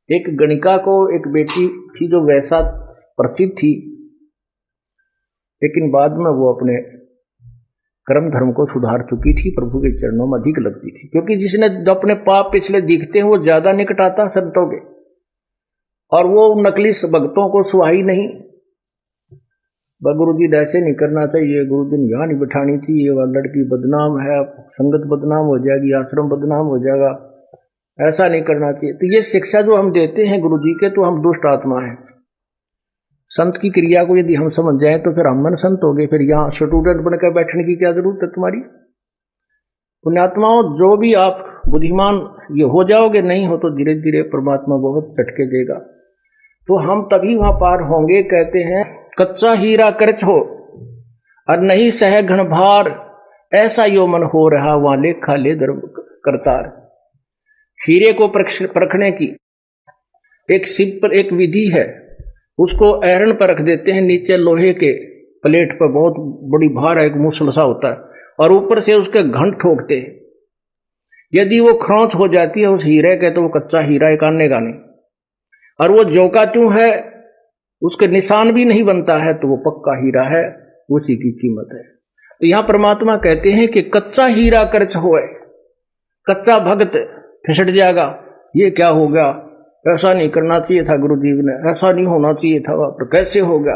एक गणिका को एक बेटी थी जो वैसा प्रसिद्ध थी, लेकिन बाद में वो अपने कर्म धर्म को सुधार चुकी थी, प्रभु के चरणों में अधिक लगती थी। क्योंकि जिसने अपने पाप पिछले दिखते हैं वो ज्यादा निकट आता संतों के, और वो नकली भक्तों को सुहाई नहीं। गुरु जी ऐसे नहीं करना चाहिए, गुरु जी यहाँ नहीं बिठानी थी, ये लड़की बदनाम है, संगत बदनाम हो जाएगी, आश्रम बदनाम हो जाएगा, ऐसा नहीं करना चाहिए। तो ये शिक्षा जो हम देते हैं गुरु जी के, तो हम दुष्ट आत्मा हैं। संत की क्रिया को यदि हम समझ जाए तो फिर हम मन संत हो गए, फिर यहाँ स्टूडेंट बनकर बैठने की क्या जरूरत है तुम्हारी। पुण्यात्माओं, जो भी आप बुद्धिमान ये हो जाओगे, नहीं हो तो धीरे धीरे परमात्मा बहुत झटके देगा, तो हम तभी वहां पार होंगे। कहते हैं कच्चा हीरा करच हो और नहीं सह घन भार, ऐसा यो मन हो रहा वहां लेखा ले दर करतार। हीरे को परखने की एक सिंपल एक विधि है, उसको ऐरन पर रख देते हैं, नीचे लोहे के प्लेट पर बहुत बड़ी भार है, एक मूसल सा होता है, और ऊपर से उसके घंट ठोकते हैं। यदि वो खरोंच हो जाती है उस हीरे के, तो वो कच्चा हीरा एक आनेगा नहीं, और वो जोका क्यों है, उसके निशान भी नहीं बनता है, तो वो पक्का हीरा है, उसी की कीमत है। तो यहां परमात्मा कहते हैं कि कच्चा हीरा कर्च होए, कच्चा भक्त फिसट जाएगा। ये क्या हो गया, ऐसा नहीं करना चाहिए था गुरु जी ने, ऐसा नहीं होना चाहिए था, तो कैसे हो गया।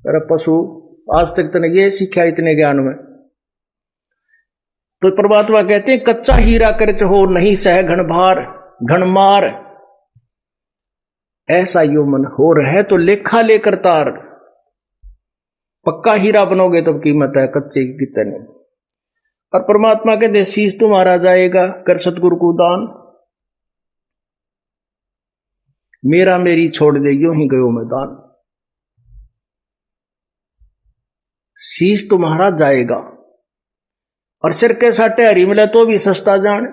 अरे पशु, आज तक तने ये सीखा इतने ज्ञान में। तो परमात्मा कहते हैं कच्चा हीरा कर्च हो नहीं सह घन भार घन मार, ऐसा यो मन हो रहे तो लेखा लेकर तार। पक्का हीरा बनोगे तो कीमत है, कच्चे की कितने। और परमात्मा कहते शीश तुम्हारा जाएगा कर सतगुरु को दान, मेरा मेरी छोड़ दे यूं ही गयो मैदान। शीश तुम्हारा जाएगा, और सिर के साटे हरी मिले तो भी सस्ता जान।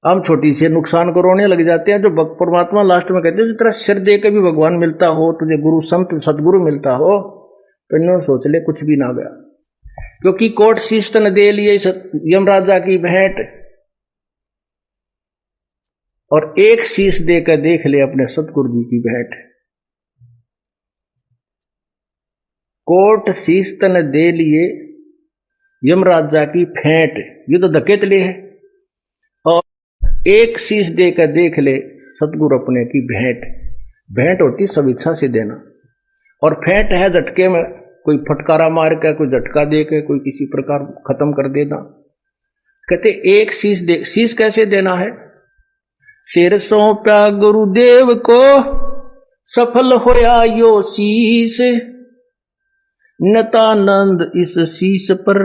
हम छोटी से नुकसान को रोने लग जाते हैं। जो परमात्मा लास्ट में कहते हैं, जिस तरह सिर दे के भी भगवान मिलता हो, तुझे गुरु संत सतगुरु मिलता हो, तो इन्होंने सोच ले कुछ भी ना गया। क्योंकि कोट शीश तन दे लिए यमराजा की भेंट, और एक शीश देकर देख ले अपने सतगुरु जी की भेंट। कोट शीश तन दे लिए यमराजा की भेंट, ये तो धकेत ले है, और एक शीश देकर देख ले सतगुरु अपने की भेंट। भेंट होती सब इच्छा से देना, और भेंट है झटके में, कोई फटकारा मार के, कोई झटका दे के, कोई किसी प्रकार खत्म कर देना। कहते एक शीश दे, शीश कैसे देना है, सिर सौंपा गुरुदेव को सफल होया यो शीश, नतानंद इस शीश पर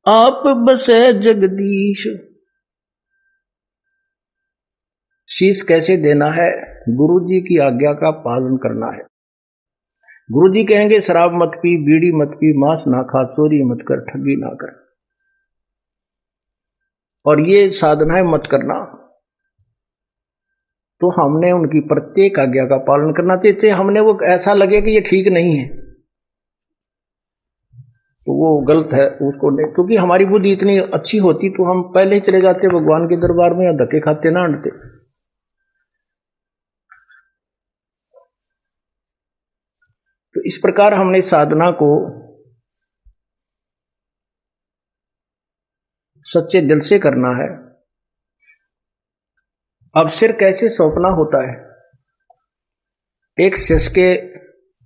आप बसे जगदीश। शीश कैसे देना है, गुरु जी की आज्ञा का पालन करना है। गुरु जी कहेंगे शराब मत पी, बीड़ी मत पी, मांस ना खा, चोरी मत कर, ठगी ना कर, और ये साधनाएं मत करना। तो हमने उनकी प्रत्येक आज्ञा का पालन करना चाहिए। हमने वो ऐसा लगे कि ये ठीक नहीं है तो वो गलत है, उसको नहीं। क्योंकि हमारी बुद्धि इतनी अच्छी होती तो हम पहले ही चले जाते भगवान के दरबार में, या धक्के खाते ना अंडते। तो इस प्रकार हमने साधना को सच्चे दिल से करना है। अब सिर कैसे सौंपना होता है, एक शिष्य के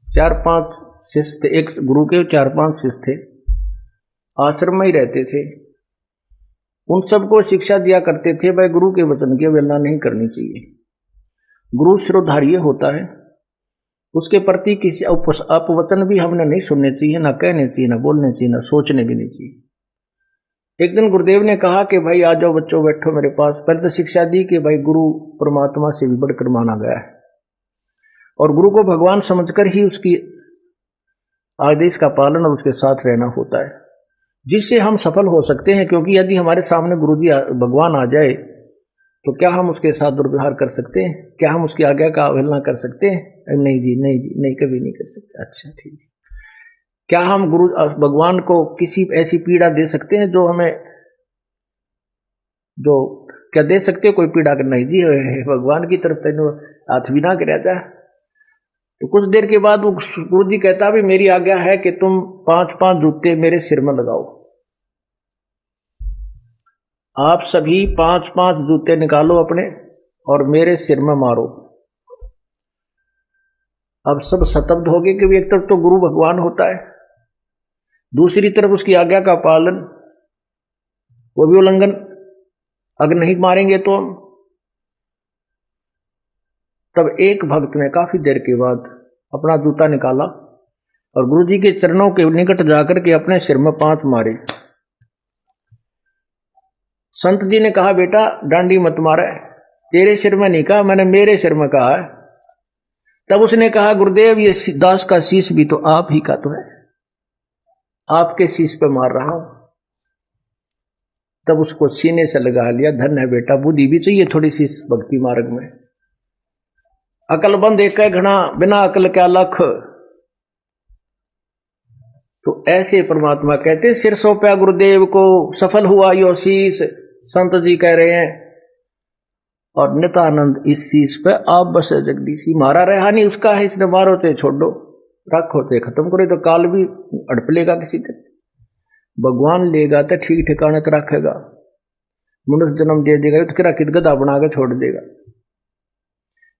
4-5 शिष्य थे, एक गुरु के 4-5 शिष्य थे, आश्रम में ही रहते थे। उन सबको शिक्षा दिया करते थे, भाई गुरु के वचन की अवहेलना नहीं करनी चाहिए। गुरु शिरोधार्य होता है, उसके प्रति किसी अपवचन भी हमने नहीं सुनने चाहिए, ना कहने चाहिए, ना बोलने चाहिए, ना सोचने भी नहीं चाहिए। एक दिन गुरुदेव ने कहा कि भाई आ जाओ बच्चों, बैठो मेरे पास। पहले तो शिक्षा दी कि भाई गुरु परमात्मा से भी बढ़कर माना गया है और गुरु को भगवान समझकर ही उसकी आदेश का पालन और उसके साथ रहना होता है, जिससे हम सफल हो सकते हैं। क्योंकि यदि हमारे सामने गुरु जी भगवान आ जाए तो क्या हम उसके साथ दुर्व्यवहार कर सकते हैं? क्या हम उसकी आज्ञा का अवहेलना कर सकते हैं? नहीं जी, नहीं जी, नहीं, कभी नहीं कर सकते। अच्छा ठीक है। क्या हम गुरु भगवान को किसी ऐसी पीड़ा दे सकते हैं जो हमें, जो क्या दे सकते हो कोई पीड़ा? कर नहीं जी, भगवान की तरफ तेन हाथ भी ना कर जाए। तो कुछ देर के बाद वो गुरु जी कहता भी मेरी आज्ञा है कि तुम 5-5 जूते मेरे सिर में लगाओ। आप सभी 5-5 जूते निकालो अपने और मेरे सिर में मारो। अब सब स्तब्ध हो गए कि एक तरफ तो गुरु भगवान होता है, दूसरी तरफ उसकी आज्ञा का पालन, वो भी उल्लंघन। अगर नहीं मारेंगे तो तब एक भक्त ने काफी देर के बाद अपना जूता निकाला और गुरु जी के चरणों के निकट जाकर के अपने सिर में 5 मारे। संत जी ने कहा बेटा डांडी मत मारे, तेरे सिर में नहीं कहा, मैंने मेरे सिर में कहा है। तब उसने कहा गुरुदेव ये दास का शीश भी तो आप ही का तो है, आपके शीश पे मार रहा हूं। तब उसको सीने से लगा लिया। धन्य है बेटा, बुद्धि भी चाहिए थोड़ी सी भक्ति मार्ग में। अकलबंद एक घना, बिना अकल क्या लख। तो ऐसे परमात्मा कहते सिर सौंपा गुरुदेव को, सफल हुआ यो शीश। संत जी कह रहे हैं और नित्यानंद इस शीश पे आप बसे जगदीशी। मारा रहा नहीं उसका है, इसने मारो ते छोड़ो, रखो ते खत्म करे तो काल भी अड़प लेगा किसी दिन। भगवान लेगा तो ठीक ठिकाने तो रखेगा, मनुष्य जन्म दे देगा तो किरा कित गधा बना के छोड़ देगा।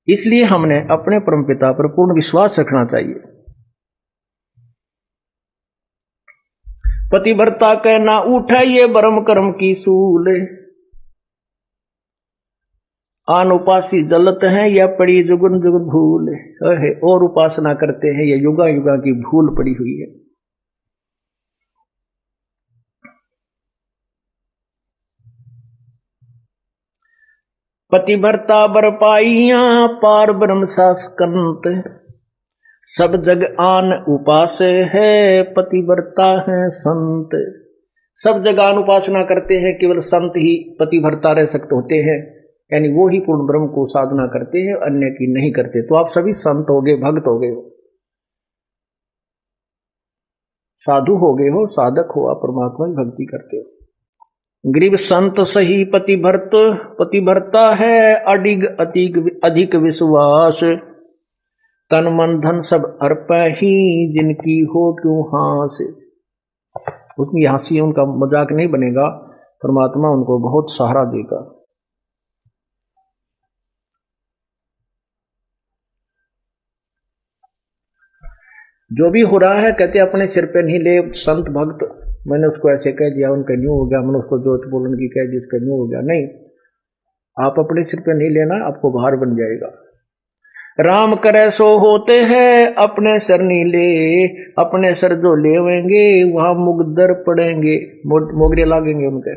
इसलिए हमने अपने परमपिता पर पूर्ण विश्वास रखना चाहिए। पतिव्रता कहना उठा ये ब्रह्म कर्म की सूल, आन उपासी जलत हैं या पड़ी जुगन जुगन भूल है। और उपासना करते हैं, ये युगा युगा की भूल पड़ी हुई है। पतिव्रता बरपाइया पार ब्रह्म शासकंत, सब जग आन उपास है पतिव्रता है संत। सब जग आन उपासना करते हैं, केवल संत ही पतिव्रता रह सकते होते हैं, यानी वो ही पूर्ण ब्रह्म को साधना करते हैं, अन्य की नहीं करते। तो आप सभी संत हो गए, भक्त हो गए हो, साधु हो गए हो, साधक हो, आप परमात्मा की भक्ति करते हो। गरीब संत सही पतिव्रता है अडिग अधिक विश्वास, तन मन धन सब अर्पा ही जिनकी हो क्यों हास। उतनी हंसी उनका मजाक नहीं बनेगा, परमात्मा उनको बहुत सहारा देगा। जो भी हो रहा है कहते अपने सिर पे नहीं ले। संत भक्त मैंने उसको ऐसे कह दिया, उनका न्यू हो गया, मैंने उसको जोत बोलन की कह दी, उसका न्यू हो गया। नहीं, आप अपने सिर पे नहीं लेना, आपको भार बन जाएगा। राम करे सो होते हैं अपने सर नहीं ले, अपने सर जो लेवेंगे वहां मुगदर पड़ेंगे, मोगरे लागेंगे उनके।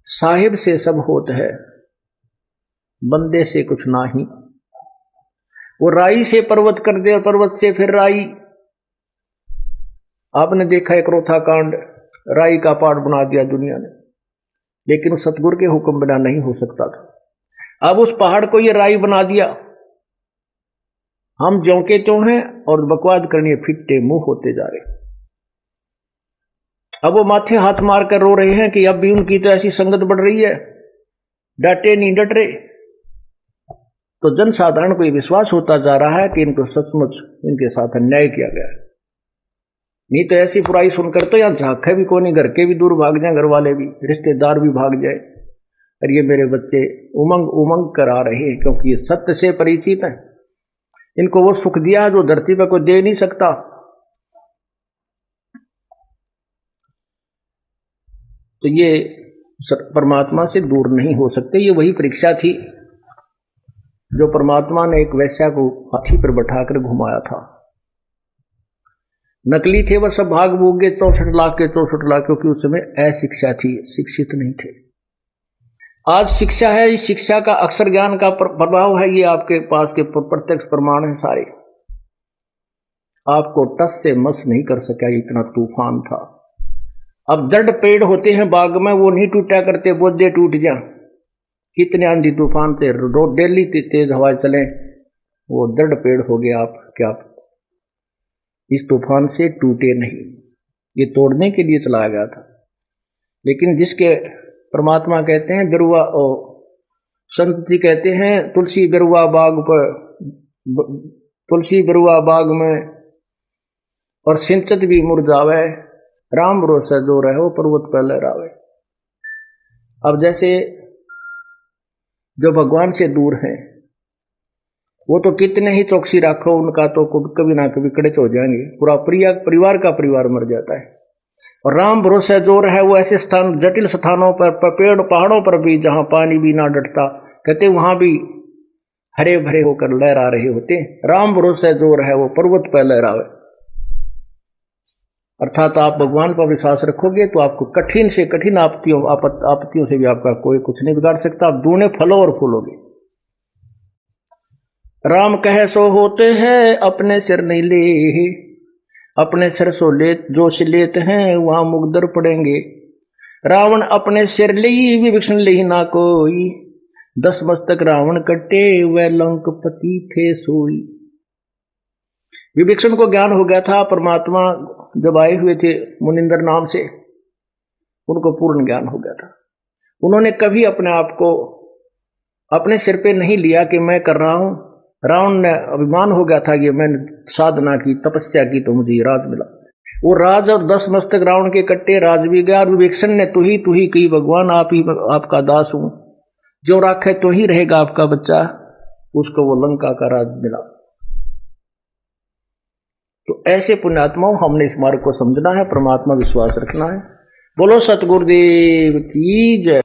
साहिब से सब होत है, बंदे से कुछ ना ही। वो राई से पर्वत कर दे, पर्वत से फिर राई। आपने देखा एक रोथा कांड, राई का पहाड़ बना दिया दुनिया ने, लेकिन उस सतगुरु के हुक्म बिना नहीं हो सकता था। अब उस पहाड़ को ये राई बना दिया। हम ज्यों के त्यों हैं और बकवाद करनी फिट्टे मुंह होते जा रहे। अब वो माथे हाथ मार कर रो रहे हैं कि अब भी उनकी तो ऐसी संगत बढ़ रही है, डटे नहीं डट रहे। तो जनसाधारण को यह विश्वास होता जा रहा है कि इनको सचमुच इनके साथ अन्याय किया गया है। नहीं तो ऐसी बुराई सुनकर तो यहां झांके भी कोई नहीं, घर के भी दूर भाग जाए, घर वाले भी, रिश्तेदार भी भाग जाए, और ये मेरे बच्चे उमंग उमंग कर आ रहे हैं क्योंकि ये सत्य से परिचित हैं। इनको वो सुख दिया जो धरती पर कोई दे नहीं सकता। तो ये परमात्मा से दूर नहीं हो सकते। ये वही परीक्षा थी जो परमात्मा ने एक वैश्या को हाथी पर बैठाकर घुमाया था। नकली थे वह सब, भाग भूग गए 64 लाख के 64 लाख, क्योंकि उस समय अशिक्षा थी, शिक्षित नहीं थे। आज शिक्षा है, इस शिक्षा का अक्षर ज्ञान का प्रभाव है, ये आपके पास के प्रत्यक्ष प्रमाण है सारे। आपको टस से मस नहीं कर सका, इतना तूफान था। अब दृढ़ पेड़ होते हैं बाग में, वो नहीं टूटा करते, बोझे टूट जा। कितने आंधी तूफान से डेली तेज हवाएं चले, वो दृढ़ पेड़ हो गया। आप क्या इस तूफान से टूटे नहीं, ये तोड़ने के लिए चलाया गया था। लेकिन जिसके परमात्मा कहते हैं बिरुआ, संत जी कहते हैं तुलसी बिरुआ बाग पर, तुलसी बिरुआ बाग में और सिंचत भी मुरझावे, राम भरोसा जो रहे वो पर्वत पर लहरावे। अब जैसे जो भगवान से दूर हैं वो तो कितने ही चौकसी रखो, उनका तो कभी ना कभी कड़च हो जाएंगे, पूरा परिवार का परिवार मर जाता है। और राम भरोसा जो रहे वो ऐसे स्थान, जटिल स्थानों पर, पेड़ पहाड़ों पर भी जहां पानी भी ना डटता, कहते वहां भी हरे भरे होकर लहरा रहे होते। राम भरोसा जो रहे वो पर्वत पर लहरावे। अर्थात आप भगवान पर विश्वास रखोगे तो आपको कठिन से कठिन आपत्तियों से भी आपका कोई कुछ नहीं बिगाड़ सकता। आप दूने फलो और फूलोगे। राम कहे सो होते हैं, अपने सिर नहीं ले, अपने सिर सो लेत जो से लेते हैं वहां मुगदर पड़ेंगे। रावण अपने सिर ले विभीषण ले ना कोई, 10 मस्तक रावण कटे वह लंकपति थे सोई। विभीषण को ज्ञान हो गया था, परमात्मा जब आए हुए थे मुनिंदर नाम से, उनको पूर्ण ज्ञान हो गया था। उन्होंने कभी अपने आप को अपने सिर पे नहीं लिया कि मैं कर रहा हूं। रावण ने अभिमान हो गया था कि मैंने साधना की, तपस्या की तो मुझे राज मिला। वो राज और 10 मस्तक रावण के कट्टे राज भी गया। और विभीषण ने तू ही कही भगवान आप ही आपका दास हूं, जो राखे तो ही रहेगा आपका बच्चा। उसको वो लंका का राज मिला। तो ऐसे पुण्यात्माओं हमने इस मार्ग को समझना है, परमात्मा विश्वास रखना है। बोलो सतगुरुदेव की जय।